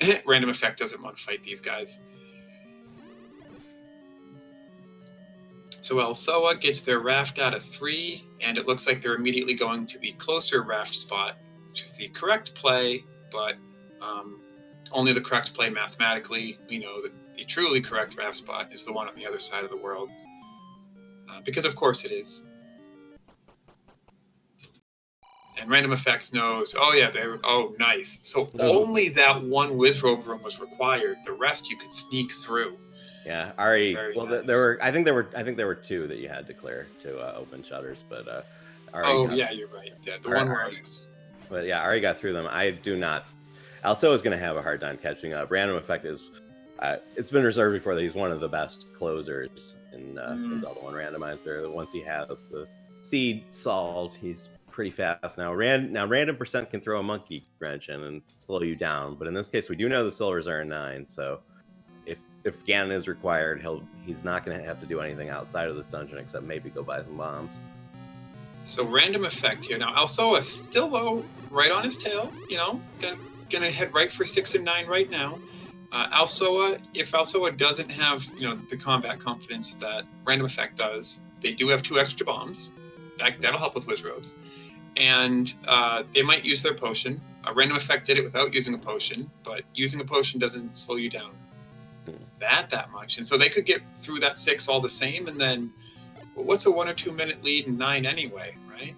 RandomEffekt doesn't want to fight these guys. So Alsoa gets their raft out of 3, and it looks like they're immediately going to the closer raft spot, which is the correct play, but only the correct play mathematically. We know that the truly correct raft spot is the one on the other side of the world. Because of course it is. And RandomEffekt knows, oh yeah, oh nice. So only that one Wizrobe room was required. The rest you could sneak through. Yeah, Ari. Well, nice. there were. I think there were 2 that you had to clear to open shutters, but Ari. Yeah, you're right. Yeah, the one where. But yeah, Ari got through them. I do not. Alsoa is going to have a hard time catching up. RandomEffekt is. It's been reserved before that he's one of the best closers in Zelda 1 Randomizer. Once he has the seed solved, he's pretty fast now. Random percent can throw a monkey wrench in and slow you down, but in this case, we do know the silvers are a 9. So if Ganon is required, he's not going to have to do anything outside of this dungeon except maybe go buy some bombs. So RandomEffekt here now. Alsoa is still low, right on his tail. You know, gonna head right for 6 and 9 right now. Alsoa, if Alsoa doesn't have the combat confidence that RandomEffekt does, they do have 2 extra bombs. That'll help with Wizrobes. And they might use their potion. RandomEffekt did it without using a potion, but using a potion doesn't slow you down that much. And so they could get through that 6 all the same, and then what's a 1 or 2 minute lead in 9 anyway, right?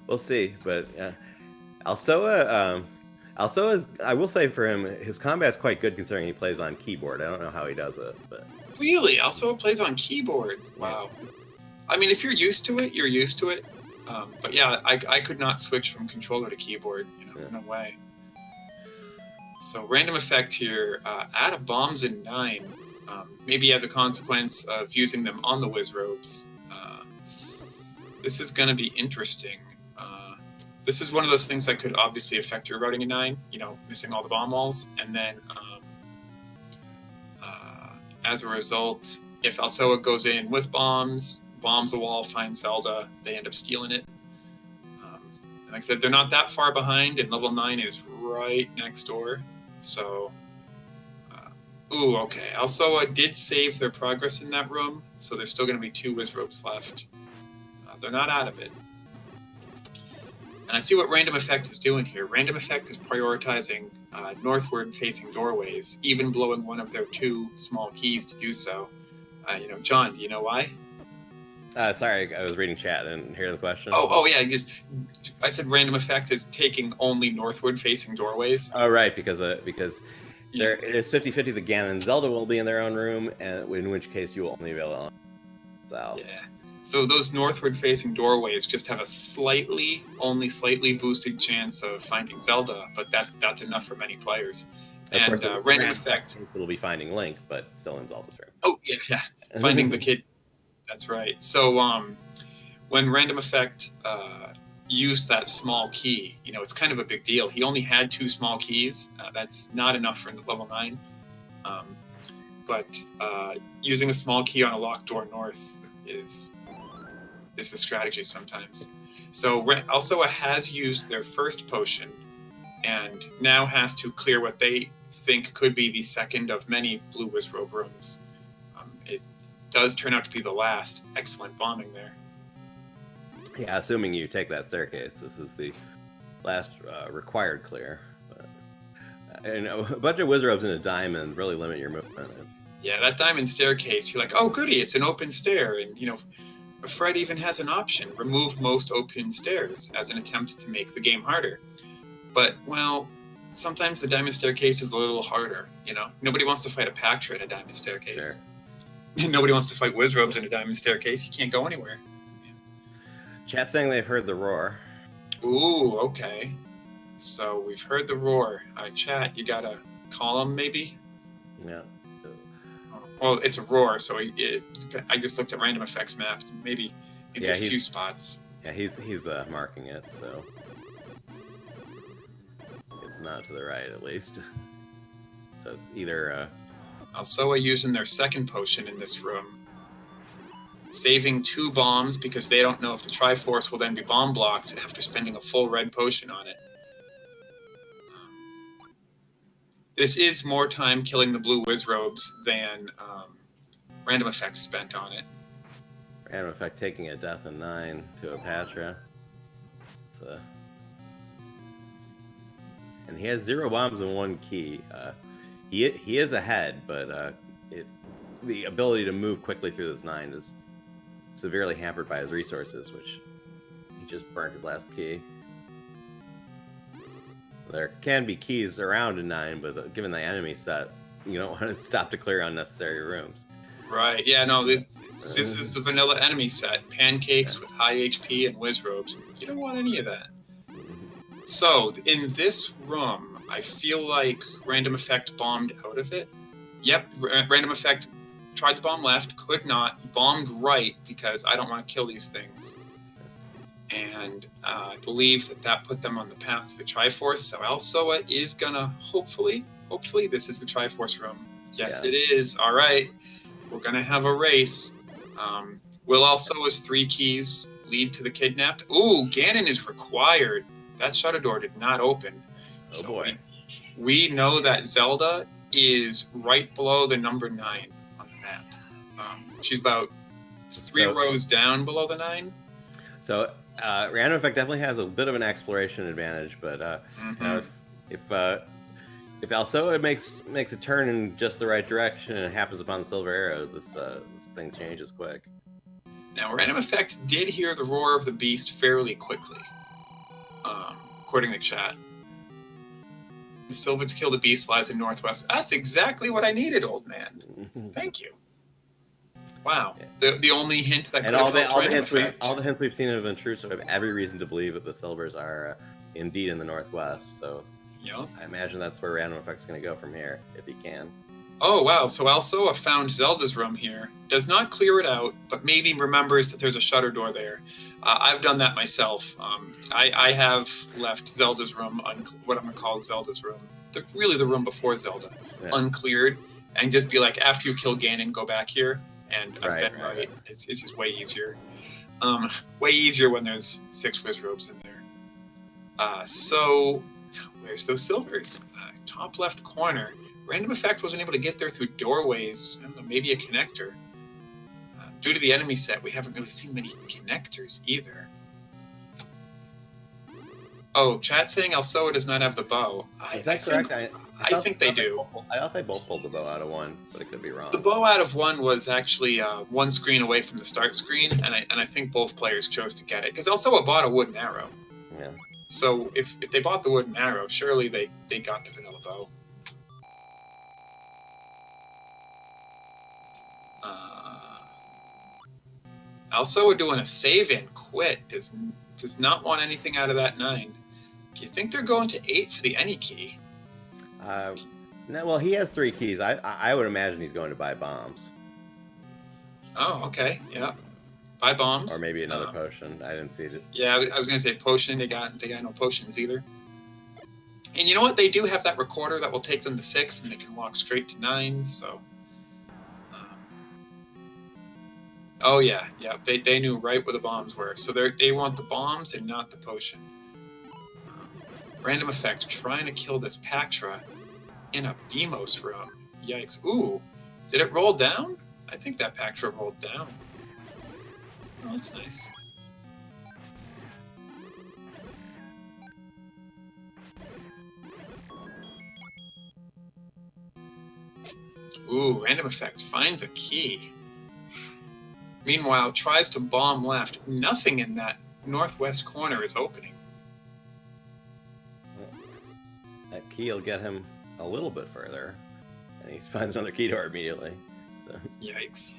We'll see, but Alsoa, I will say for him, his combat's quite good considering he plays on keyboard. I don't know how he does it, but really, Alsoa plays on keyboard. Wow. I mean, if you're used to it, you're used to it. But yeah, I could not switch from controller to keyboard. No way. So RandomEffekt here, out of bombs in 9, maybe as a consequence of using them on the Wizrobes. This is going to be interesting. This is one of those things that could obviously affect your routing in 9, missing all the bomb walls. And then as a result, if Alsoa goes in with bombs the wall, finds Zelda, they end up stealing it. Like I said, they're not that far behind, and level 9 is right next door. So, okay. Alsoa did save their progress in that room, so there's still going to be 2 Wizrobes left. They're not out of it. And I see what RandomEffekt is doing here. RandomEffekt is prioritizing northward-facing doorways, even blowing one of their 2 small keys to do so. John, do you know why? Sorry, I was reading chat and didn't hear the question. Oh yeah, I said RandomEffekt is taking only northward-facing doorways. Oh, right, because it is 50-50 that Ganon and Zelda will be in their own room, and in which case you will only be able to south. Yeah. So those northward-facing doorways just have a only slightly boosted chance of finding Zelda, but that's enough for many players. Of course, RandomEffekt will be finding Link, but still in Zelda's room. Oh yeah, finding the kid. That's right. So when RandomEffekt used that small key, it's kind of a big deal. He only had 2 small keys. That's not enough for level 9. But using a small key on a locked door north is the strategy sometimes. So Alsoa has used their first potion and now has to clear what they think could be the second of many blue Wizrobe rooms. It does turn out to be the last. Excellent bombing there. Yeah, assuming you take that staircase, this is the last required clear. But, And a bunch of wizards in a diamond really limit your movement. Yeah, that diamond staircase, you're like, oh, goody, it's an open stair. And, you know, Fred even has an option, remove most open stairs as an attempt to make the game harder. But, well, sometimes the diamond staircase is a little harder, you know? Nobody wants to fight a Pactra in a diamond staircase. Sure. Nobody wants to fight wizards in a diamond staircase. You can't go anywhere. Chat saying they've heard the roar. Ooh, okay. So we've heard the roar. Chat, you got a column maybe? Yeah. Well, it's a roar, so I just looked at RandomEffekt's map. Maybe a few spots. Yeah, he's marking it, so it's not to the right at least. So it's either Alsoa using their second potion in this room, saving 2 bombs because they don't know if the Triforce will then be bomb blocked after spending a full red potion on it. This is more time killing the blue wizrobes than RandomEffekt spent on it. RandomEffekt taking a death in 9 to a Patra. And he has 0 bombs and 1 key. He is ahead, but the ability to move quickly through this 9 is severely hampered by his resources, which he just burnt his last key. There can be keys around in 9, but given the enemy set, you don't want to stop to clear unnecessary rooms. Right, yeah, no, this is the vanilla enemy set. Pancakes with high HP and wizrobes. You don't want any of that. So, in this room, I feel like RandomEffekt bombed out of it. Yep, RandomEffekt tried to bomb left, could not, bombed right because I don't want to kill these things. And I believe that put them on the path to the Triforce. So Alsoa is gonna hopefully this is the Triforce room. Yes, yeah. It is. All right, we're gonna have a race. Will Alsoa's 3 keys lead to the kidnapped? Ooh, Ganon is required. That shutter door did not open. Oh so boy. We know that Zelda is right below the number 9 on the map. She's about 3 rows down below the 9. So RandomEffekt definitely has a bit of an exploration advantage, but you know, if Alsoa makes a turn in just the right direction and it happens upon the silver arrows, this thing changes quick. Now, RandomEffekt did hear the roar of the beast fairly quickly, according to chat. The silver to kill the beast lies in northwest. That's exactly what I needed, old man. Thank you. Wow. Yeah. The only hint that could have helped all the hints we've seen have been true, so we have every reason to believe that the silvers are indeed in the northwest. So yep. I imagine that's where RandomEffekt's going to go from here, if he can. Oh, wow. So Alsoa found Zelda's room here. Does not clear it out, but maybe remembers that there's a shutter door there. I've done that myself. I have left Zelda's room, what I'm going to call Zelda's room, really the room before Zelda, uncleared, and just be like, after you kill Ganon, go back here. And I've been right. It's just way easier. Way easier when there's 6 wizrobes in there. So, where's those silvers? Top left corner. RandomEffekt wasn't able to get there through doorways. I don't know, maybe a connector. Due to the enemy set, we haven't really seen many connectors either. Oh, chat saying Alsoa does not have the bow. Is that correct? I think they do. I thought they both pulled the bow out of 1, but it could be wrong. The bow out of 1 was actually 1 screen away from the start screen, and I think both players chose to get it because Alsoa bought a wooden arrow. Yeah. So if they bought the wooden arrow, surely they got the vanilla bow. Alsoa doing a save-in quit does not want anything out of that 9. Do you think they're going to 8 for the any key? No, well, he has 3 keys. I would imagine he's going to buy bombs. Oh, okay, yeah. Buy bombs. Or maybe another potion. I didn't see it. Yeah, I was going to say potion. They got no potions either. And you know what? They do have that recorder that will take them to 6, and they can walk straight to 9, so... Oh, yeah. They knew right where the bombs were. So they want the bombs and not the potion. RandomEffekt trying to kill this Pactra in a Beamos room. Yikes. Ooh. Did it roll down? I think that Pactra rolled down. Oh, that's nice. Ooh, RandomEffekt finds a key. Meanwhile, tries to bomb left. Nothing in that northwest corner is opening. That key will get him a little bit further, and he finds another key door immediately. So. Yikes.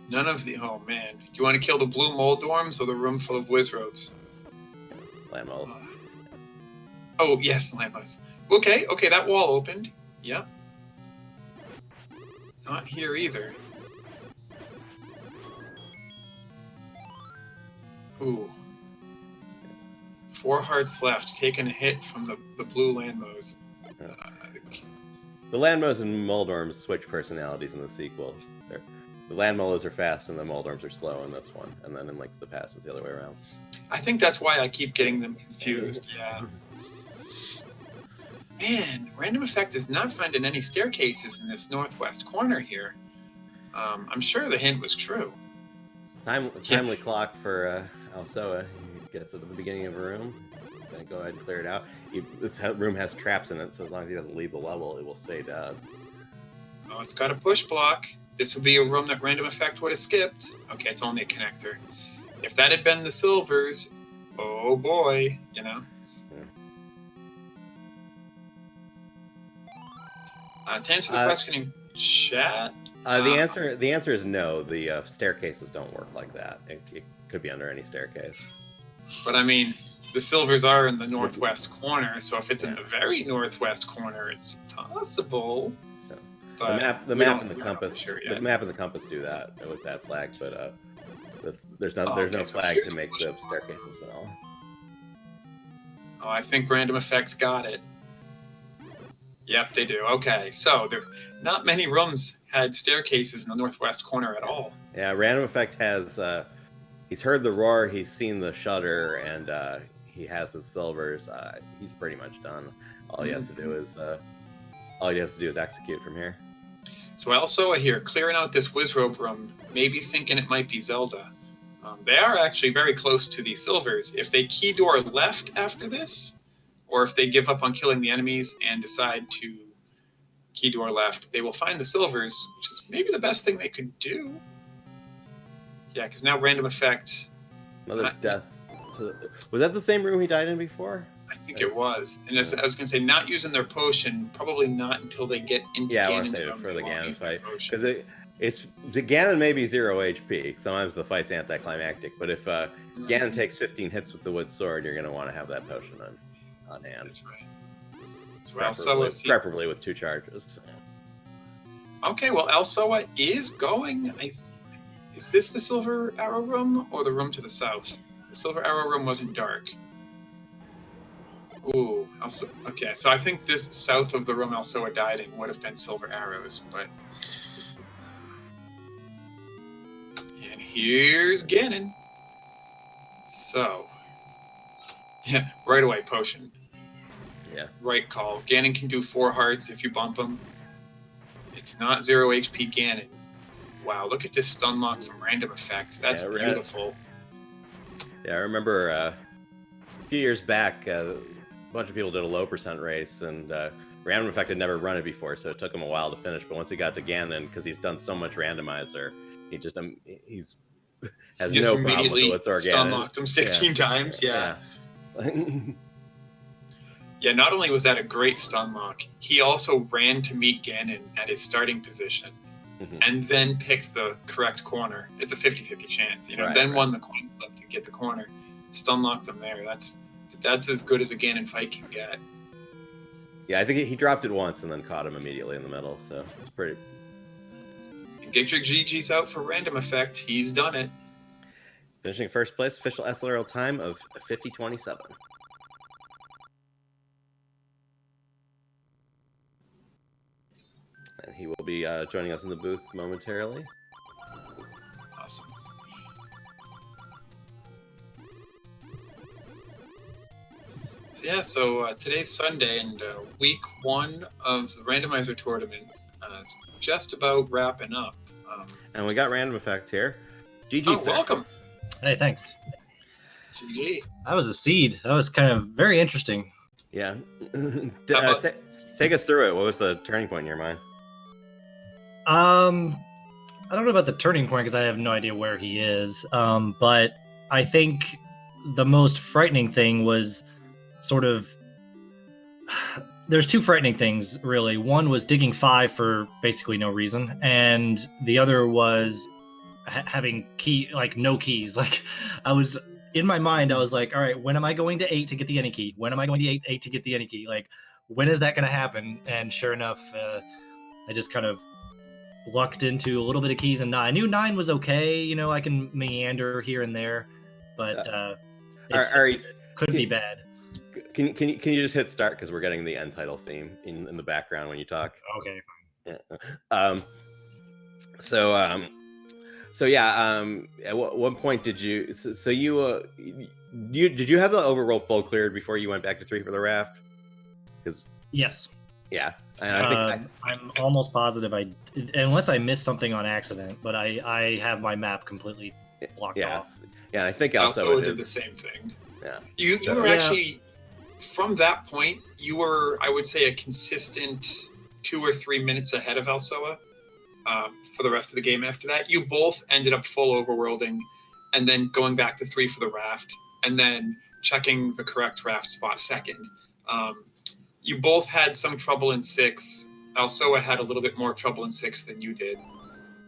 None of the... Oh, man. Do you want to kill the blue mold dorms or the room full of wizrobes? Land mold. Oh, yes, land mold. Okay, that wall opened. Yep. Not here either. Ooh. 4 hearts left, taking a hit from the blue landmos. The landmos and moldorms switch personalities in the sequels. The landmollas are fast and the moldorms are slow in this one, and then in like the past it's the other way around. I think that's why I keep getting them confused. Yeah. Man, RandomEffekt is not finding any staircases in this northwest corner here. I'm sure the hint was true. Timely clock for Alsoa. He gets it at the beginning of a room. Gonna go ahead and clear it out. This room has traps in it, so as long as he doesn't leave the level, it will stay dead. Oh, it's got a push block. This would be a room that RandomEffekt would have skipped. Okay, it's only a connector. If that had been the silvers, oh boy, you know. To answer the question in chat, the answer is no. The staircases don't work like that. It could be under any staircase. But I mean, the silvers are in the northwest corner, so if it's in the very northwest corner, it's possible. Yeah. But the map and the compass, the map and the compass do that with that flag, but there's no flag to make the staircases vanilla. Oh, I think RandomEffekt's got it. Yep, they do. Okay, so there not many rooms had staircases in the northwest corner at all. Yeah, RandomEffekt has he's heard the roar, he's seen the shutter, and he has his silvers. He's pretty much done. All he has to do is execute from here. So Alsoa here, clearing out this wizrobe room, maybe thinking it might be Zelda. They are actually very close to the silvers. If they key door left after this, or if they give up on killing the enemies and decide to key door left, they will find the silvers, which is maybe the best thing they could do. Yeah, because now RandomEffekt... Another death. Was that the same room he died in before? I think it was. And I was going to say, not using their potion, probably not until they get into Ganon's room. I want to save it for the Ganon fight. Because the Ganon may be 0 HP. Sometimes the fight's anticlimactic. But if Ganon takes 15 hits with the wood sword, you're going to want to have that potion on hand. That's right. So Alsoa preferably with 2 charges. Okay, well, Alsoa is going. Is this the Silver Arrow room or the room to the south? The Silver Arrow room wasn't dark. Ooh, okay, so I think this south of the room Alsoa died in would have been Silver Arrows, but... And here's Ganon. So... Yeah, right away, potion. Yeah. Right call. Ganon can do 4 hearts if you bump him. It's not 0 HP Ganon. Wow, look at this stun lock from RandomEffekt. That's beautiful. Yeah, I remember a few years back, a bunch of people did a low percent race, and RandomEffekt had never run it before, so it took him a while to finish. But once he got to Ganon, because he's done so much Randomizer, he just has no problem with what's organic. Stun locked him 16 times. Yeah. Yeah, not only was that a great stun lock, he also ran to meet Ganon at his starting position, and then picked the correct corner. It's a 50-50 chance, you know. Won the coin flip to get the corner, stun locked him there. That's as good as a Ganon fight can get. Yeah, I think he dropped it once and then caught him immediately in the middle, so it's pretty... And Gigtrick GG's out for RandomEffekt. He's done it. Finishing first place, official SLRL time of 50:27. And he will be joining us in the booth momentarily. Awesome. So today's Sunday, and week 1 of the Randomizer tournament is just about wrapping up. And we got RandomEffekt here. GG, sir. Welcome. Hey, thanks. GG. That was a seed. That was kind of very interesting. Yeah. take us through it. What was the turning point in your mind? I don't know about the turning point because I have no idea where he is. But I think the most frightening thing was sort of. There's two frightening things, really. One was digging 5 for basically no reason, and the other was having no keys. Like, I was in my mind, I was like, all right, when am I going to 8 to get the any key? When am I going to 8 to get the any key? Like, when is that going to happen? And sure enough, I just kind of lucked into a little bit of keys in 9. I knew 9 was okay. You know, I can meander here and there, but it could be bad. Can you just hit start because we're getting the end title theme in the background when you talk? Okay, fine. Yeah. So yeah. At what point did you? So you did you have the overworld full cleared before you went back to 3 for the raft? Because yes. Yeah, and I think I'm almost positive unless I missed something on accident, but I have my map completely blocked off. Yeah, I think also did the same thing. Yeah, you were actually from that point. You were, I would say, a consistent 2 or 3 minutes ahead of Alsoa for the rest of the game. After that, you both ended up full overworlding, and then going back to 3 for the raft, and then checking the correct raft spot second. You both had some trouble in 6. Alsoa had a little bit more trouble in 6 than you did.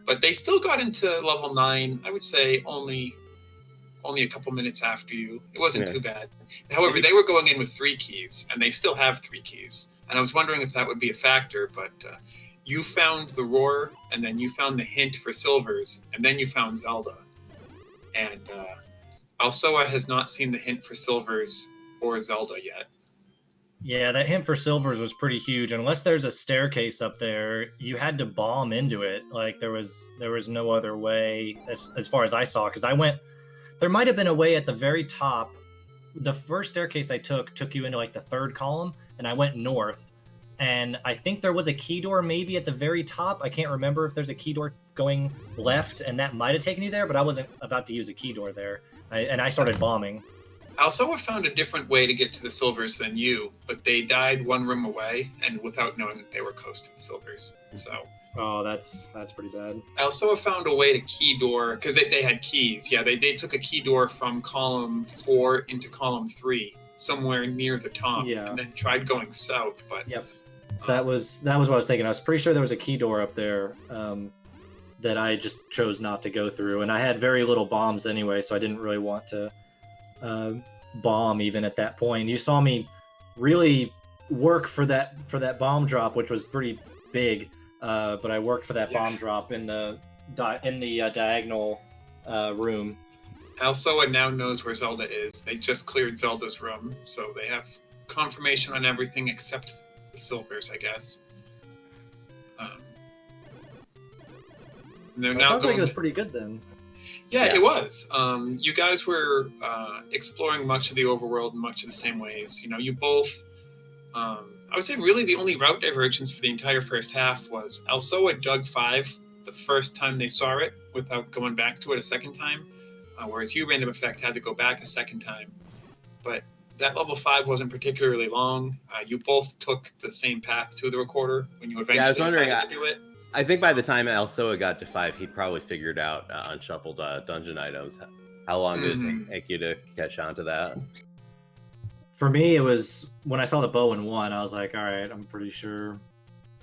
But they still got into level 9, I would say, only a couple minutes after you. It wasn't too bad. However, they were going in with 3 keys, and they still have 3 keys. And I was wondering if that would be a factor, but you found the roar, and then you found the hint for silvers, and then you found Zelda. And Alsoa has not seen the hint for silvers or Zelda yet. Yeah, that hint for silvers was pretty huge. Unless there's a staircase up there, you had to bomb into it. Like, there was no other way as far as I saw, because I went. There might have been a way at the very top. The first staircase I took you into like the 3rd column, and I went north. And I think there was a key door maybe at the very top. I can't remember if there's a key door going left, and that might have taken you there, but I wasn't about to use a key door there. I started bombing. Alsoa found a different way to get to the silvers than you, but they died 1 room away, and without knowing that they were close to the silvers. So. Oh, that's pretty bad. Alsoa found a way to key door, because they had keys. Yeah, they took a key door from column 4 into column 3, somewhere near the top, and then tried going south. But yep, that was what I was thinking. I was pretty sure there was a key door up there that I just chose not to go through, and I had very little bombs anyway, so I didn't really want to bomb even at that point. You saw me really work for that bomb drop, which was pretty big. But I worked for that bomb drop in the diagonal room. Alsoa now knows where Zelda is. They just cleared Zelda's room, so they have confirmation on everything except the silvers, I guess. It sounds like it was pretty good then. Yeah, it was. You guys were exploring much of the overworld in much of the same ways. You know, you both. I would say really the only route divergence for the entire first half was Alsoa dug 5 the first time they saw it without going back to it a second time, whereas you, RandomEffekt, had to go back a second time. But that level 5 wasn't particularly long. You both took the same path to the recorder when you eventually decided to do it. I think by the time Alsoa got to 5, he'd probably figured out unshuffled dungeon items. How long did it take you to catch on to that? For me, it was when I saw the bow in 1, I was like, all right, I'm pretty sure.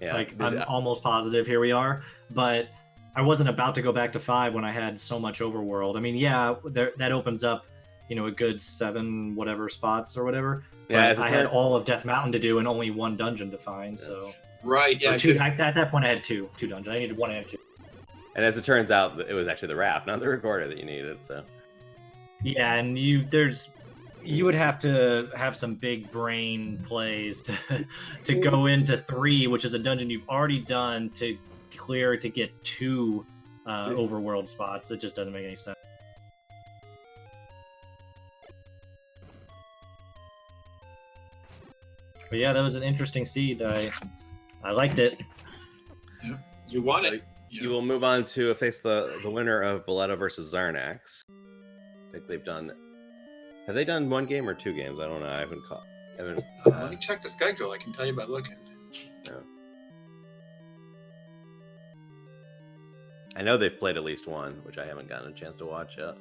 Yeah, I'm almost positive here we are. But I wasn't about to go back to 5 when I had so much overworld. I mean, yeah, that opens up, a good 7 whatever spots or whatever. But I had all of Death Mountain to do and only 1 dungeon to find, so... Right, yeah. At that point, I had two dungeons. I needed 1 and 2. And as it turns out, it was actually the raft, not the recorder that you needed, so... Yeah, and you would have to have some big brain plays to go into 3, which is a dungeon you've already done, to clear to get 2 overworld spots. That just doesn't make any sense. But yeah, that was an interesting seed. I liked it. Yeah, you won it. You will move on to face the winner of Boletta versus Zarnax. I think they've done... Have they done 1 game or 2 games? I don't know. I haven't caught. Let me check the schedule. I can tell you by looking. I know they've played at least one, which I haven't gotten a chance to watch yet.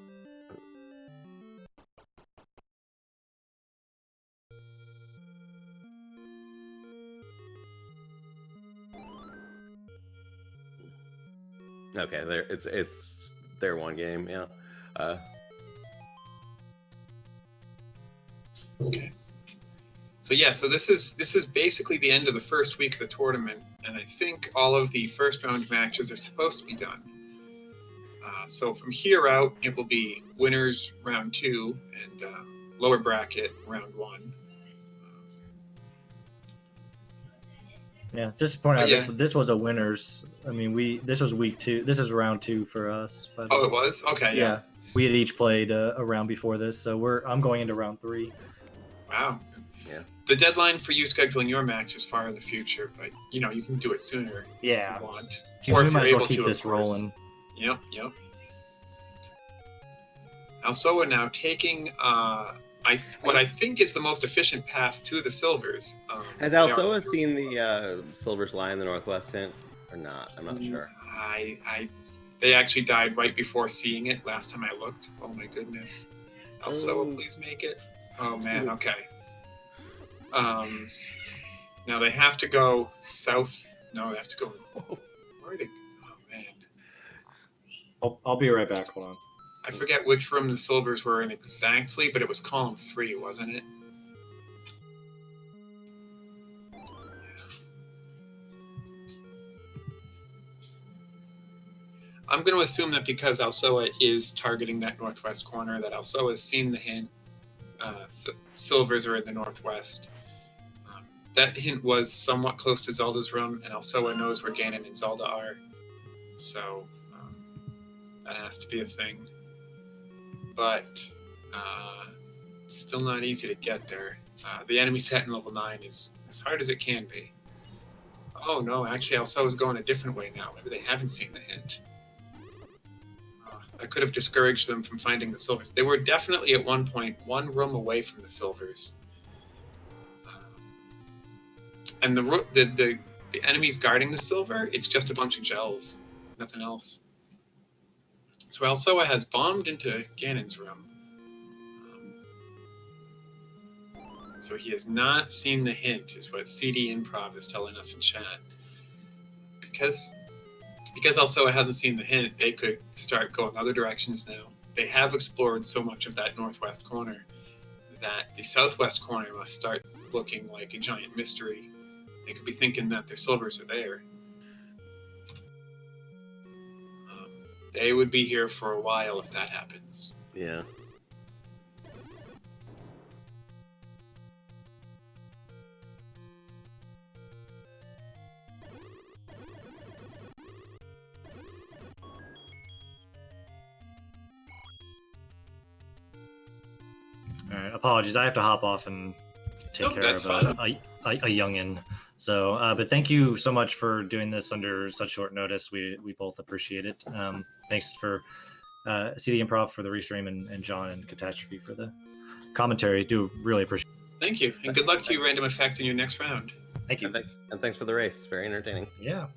Okay, it's their one game, yeah. Okay. So yeah, so this is basically the end of the first week of the tournament, and I think all of the first round matches are supposed to be done. So from here out, it will be winners round 2 and lower bracket round 1. Yeah, just to point out, yeah. this was a winners. I mean, this was week 2. This is round 2 for us. Oh, it was? Okay, yeah. We had each played a round before this, so I'm going into round 3. Wow. Yeah. The deadline for you scheduling your match is far in the future, but you know you can do it sooner. Yeah. If you want. Or if you're able to, keep this rolling. Yep. Alsoa now taking what I think is the most efficient path to the silvers. Has Alsoa seen the silvers lie in the northwest hint or not? I'm not sure. They actually died right before seeing it last time I looked. Oh my goodness. Alsoa, please make it. Oh man, okay. Now they have to go south. No, they have to go. Where are they? Oh man. I'll be right back. Hold on. I forget which room the silvers were in exactly, but it was column 3, wasn't it? I'm going to assume that because Alsoa is targeting that northwest corner, that Alsoa has seen the hint. Silvers are in the northwest. That hint was somewhat close to Zelda's room, and Alsoa knows where Ganon and Zelda are. So that has to be a thing. But still not easy to get there. The enemy set in level 9 is as hard as it can be. Oh no, actually Alsoa's going a different way now. Maybe they haven't seen the hint. I could have discouraged them from finding the silvers. They were definitely at one point one room away from the silvers. And the enemies guarding the silver, it's just a bunch of gels. Nothing else. So Alsoa has bombed into Ganon's room. So he has not seen the hint, is what CD Improv is telling us in chat. Because Alsoa hasn't seen the hint, they could start going other directions now. They have explored so much of that northwest corner that the southwest corner must start looking like a giant mystery. They could be thinking that their silvers are there. They would be here for a while if that happens. Yeah. All right, apologies. I have to hop off and take care of a youngin'. So, but thank you so much for doing this under such short notice. We both appreciate it. Thanks for CD Improv for the restream and John and Catastrophe for the commentary. Do really appreciate it. Thank you. And good luck to you, RandomEffekt, in your next round. Thank you. And thanks for the race. Very entertaining. Yeah.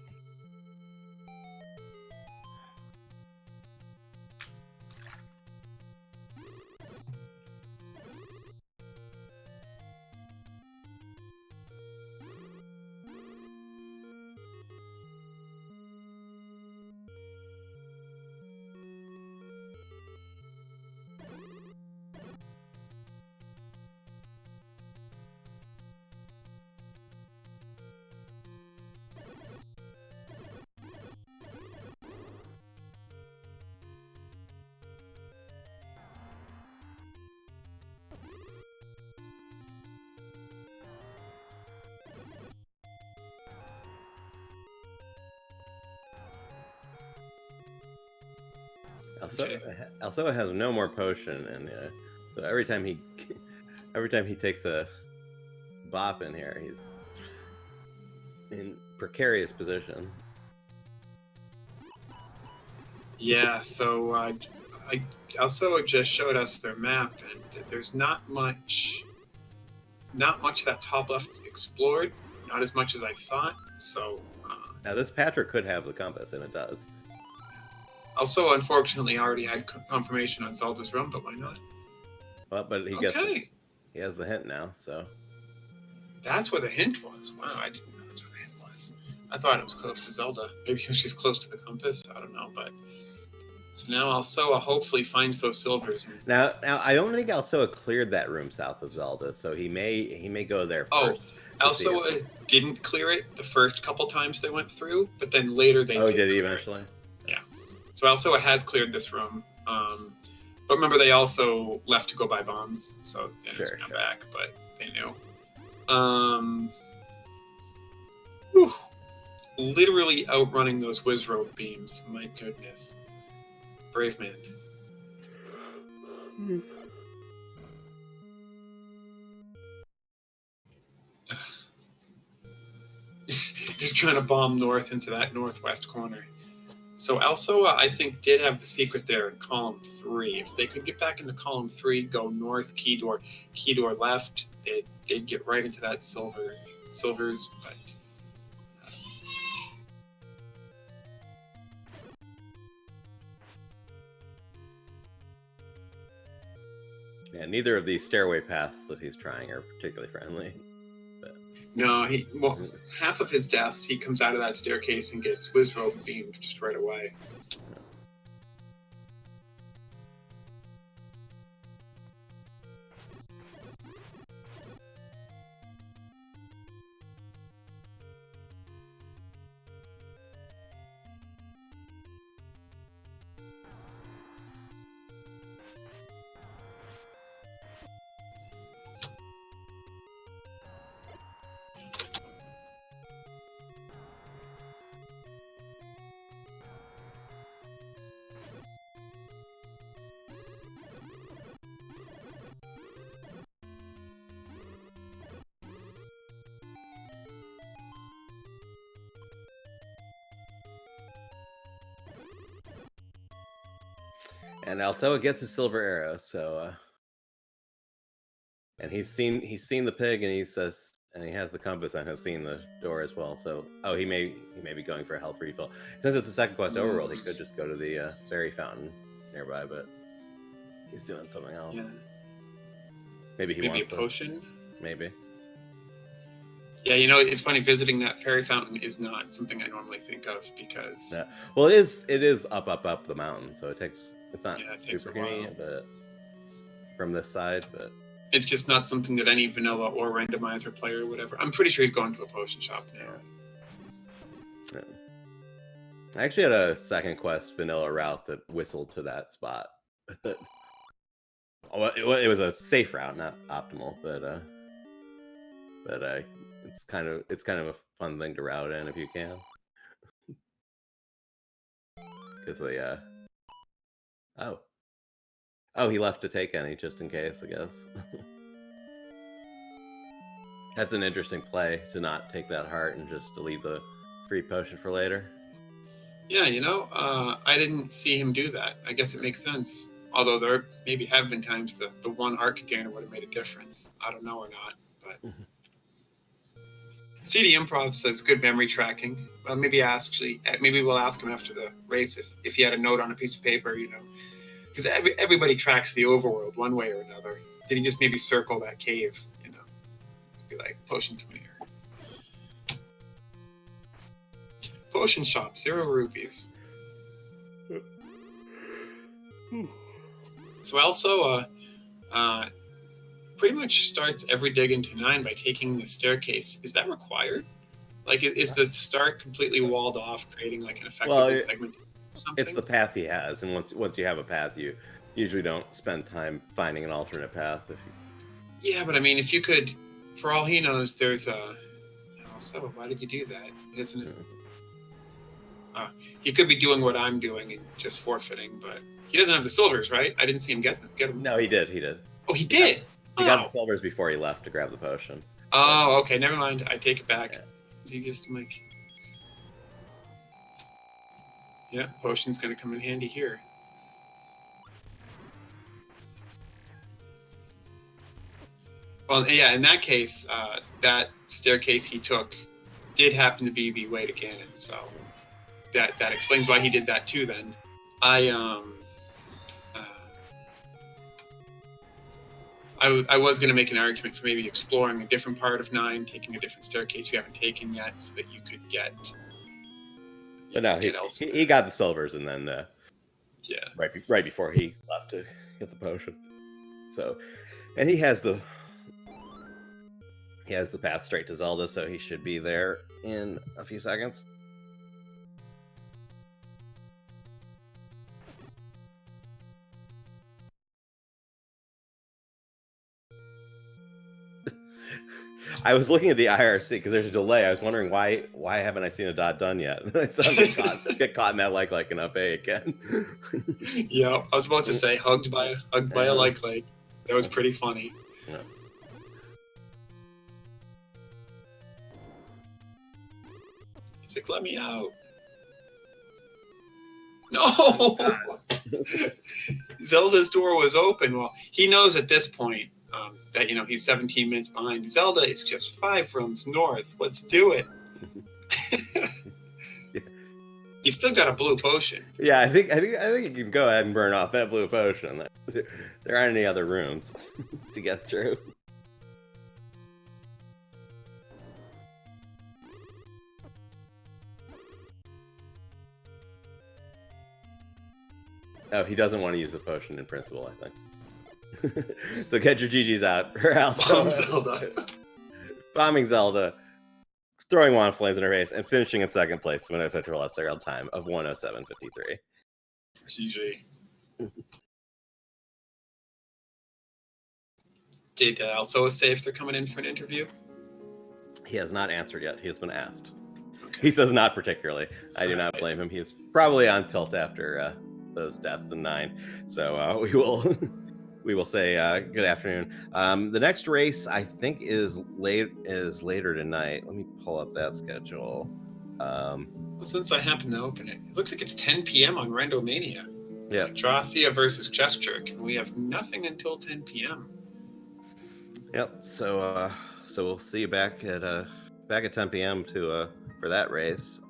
Alsoa has no more potion, and so every time he takes a bop in here, he's in precarious position. Yeah, so Alsoa just showed us their map, and there's not much that top left explored, not as much as I thought. So now this Patrick could have the compass, and it does. Also, unfortunately, I already had confirmation on Zelda's room, but why not? Well, but he has the hint now, so. That's where the hint was. Wow, I didn't know that's where the hint was. I thought it was close to Zelda. Maybe she's close to the compass. I don't know, but so now Alsoa hopefully finds those silvers. Now I don't think Alsoa cleared that room south of Zelda, so he may go there first. Alsoa didn't clear it the first couple times they went through, but then later they. Oh, did he eventually? Yeah. So Alsoa has cleared this room, but remember they also left to go buy bombs, so they didn't come back, but they knew. Literally outrunning those Wizrobe beams. My goodness. Brave man. Just trying to bomb north into that northwest corner. So Alsoa, I think, did have the secret there in column 3. If they could get back into column 3, go north, key door left, they'd get right into that silvers, but yeah, neither of these stairway paths that he's trying are particularly friendly. But no, half of his deaths, he comes out of that staircase and gets Wizrobe beamed just right away. And Alsoa gets a silver arrow, so and he's seen the pig, and he says, and he has the compass and has seen the door as well. So he may be going for a health refill. Since it's a second quest overworld, he could just go to the fairy fountain nearby, but he's doing something else. Yeah. Maybe wants a potion. Maybe. Yeah, it's funny, visiting that fairy fountain is not something I normally think of because. Yeah. Well, it is up the mountain, so it's not super convenient, but from this side, but it's just not something that any vanilla or randomizer player or whatever. I'm pretty sure he's going to a potion shop now. Yeah. I actually had a second quest vanilla route that whistled to that spot. Well, it was a safe route, not optimal, but it's kind of a fun thing to route in if you can. Because they Oh, he left to take any, just in case, I guess. That's an interesting play, to not take that heart and just to leave the free potion for later. Yeah, I didn't see him do that. I guess it makes sense. Although there maybe have been times the one heart container would have made a difference. I don't know or not, but... CD Improv says good memory tracking. Well, maybe we'll ask him after the race if he had a note on a piece of paper, because everybody tracks the overworld one way or another. Did he just maybe circle that cave, be like, potion, come here. Potion shop, 0 rupees. So Alsoa pretty much starts every dig into 9 by taking the staircase. Is that required? Like, is the start completely walled off, creating like an effective segment? It's the path he has, and once you have a path, you usually don't spend time finding an alternate path. Yeah, but I mean, if you could, for all he knows, there's a. Also, why did you do that? Isn't it? He could be doing what I'm doing and just forfeiting, but he doesn't have the silvers, right? I didn't see him get them. No, he did. Oh, he did. He got the silvers before he left to grab the potion. Oh, okay. Never mind. I take it back. Yeah. Is he just like? Yeah, potion's gonna come in handy here. Well, yeah. In that case, that staircase he took did happen to be the way to Ganon, so that explains why he did that too. Then, I was going to make an argument for maybe exploring a different part of 9, taking a different staircase you haven't taken yet, so that you could get. But no, he got the silvers, and then yeah, right before he left to get the potion. So, and he has the path straight to Zelda, so he should be there in a few seconds. I was looking at the IRC because there's a delay. I was wondering why haven't I seen a dot done yet? I get caught in that like an up A again. Yeah, I was about to say hugged by a like. That was pretty funny. Yeah. He's like, let me out. No! Zelda's door was open. Well, he knows at this point that, he's 17 minutes behind. Zelda is just 5 rooms north. Let's do it. He's still got a blue potion. Yeah, I think you can go ahead and burn off that blue potion. There aren't any other rooms to get through. Oh, he doesn't want to use the potion in principle, I think. So get your GGs out. Bombing Zelda, throwing wand flames in her face, and finishing in second place with an official SRL time of 1:07:53. GG. Did Alsoa say if they're coming in for an interview? He has not answered yet. He has been asked. Okay. He says not particularly. I do not blame him. He is probably on tilt after those deaths in 9. So we will say good afternoon. The next race I think is later tonight. Let me pull up that schedule. Well, since I happen to open it, it looks like it's 10 p.m. on Randomania. Yeah. Drathia versus Chess Jerk, and we have nothing until 10 p.m. Yep. So we'll see you back at 10 p.m. for that race.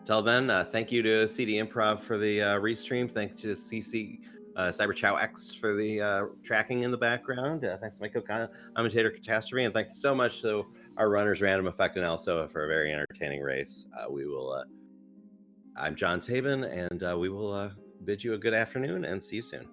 Till then, thank you to CD Improv for the restream. Thanks to CC CyberChow X for the tracking in the background. Thanks to my co-commentator Catastrophe, and thanks so much to our runners RandomEffekt and Alsoa for a very entertaining race. I'm John Tabin, and we will bid you a good afternoon and see you soon.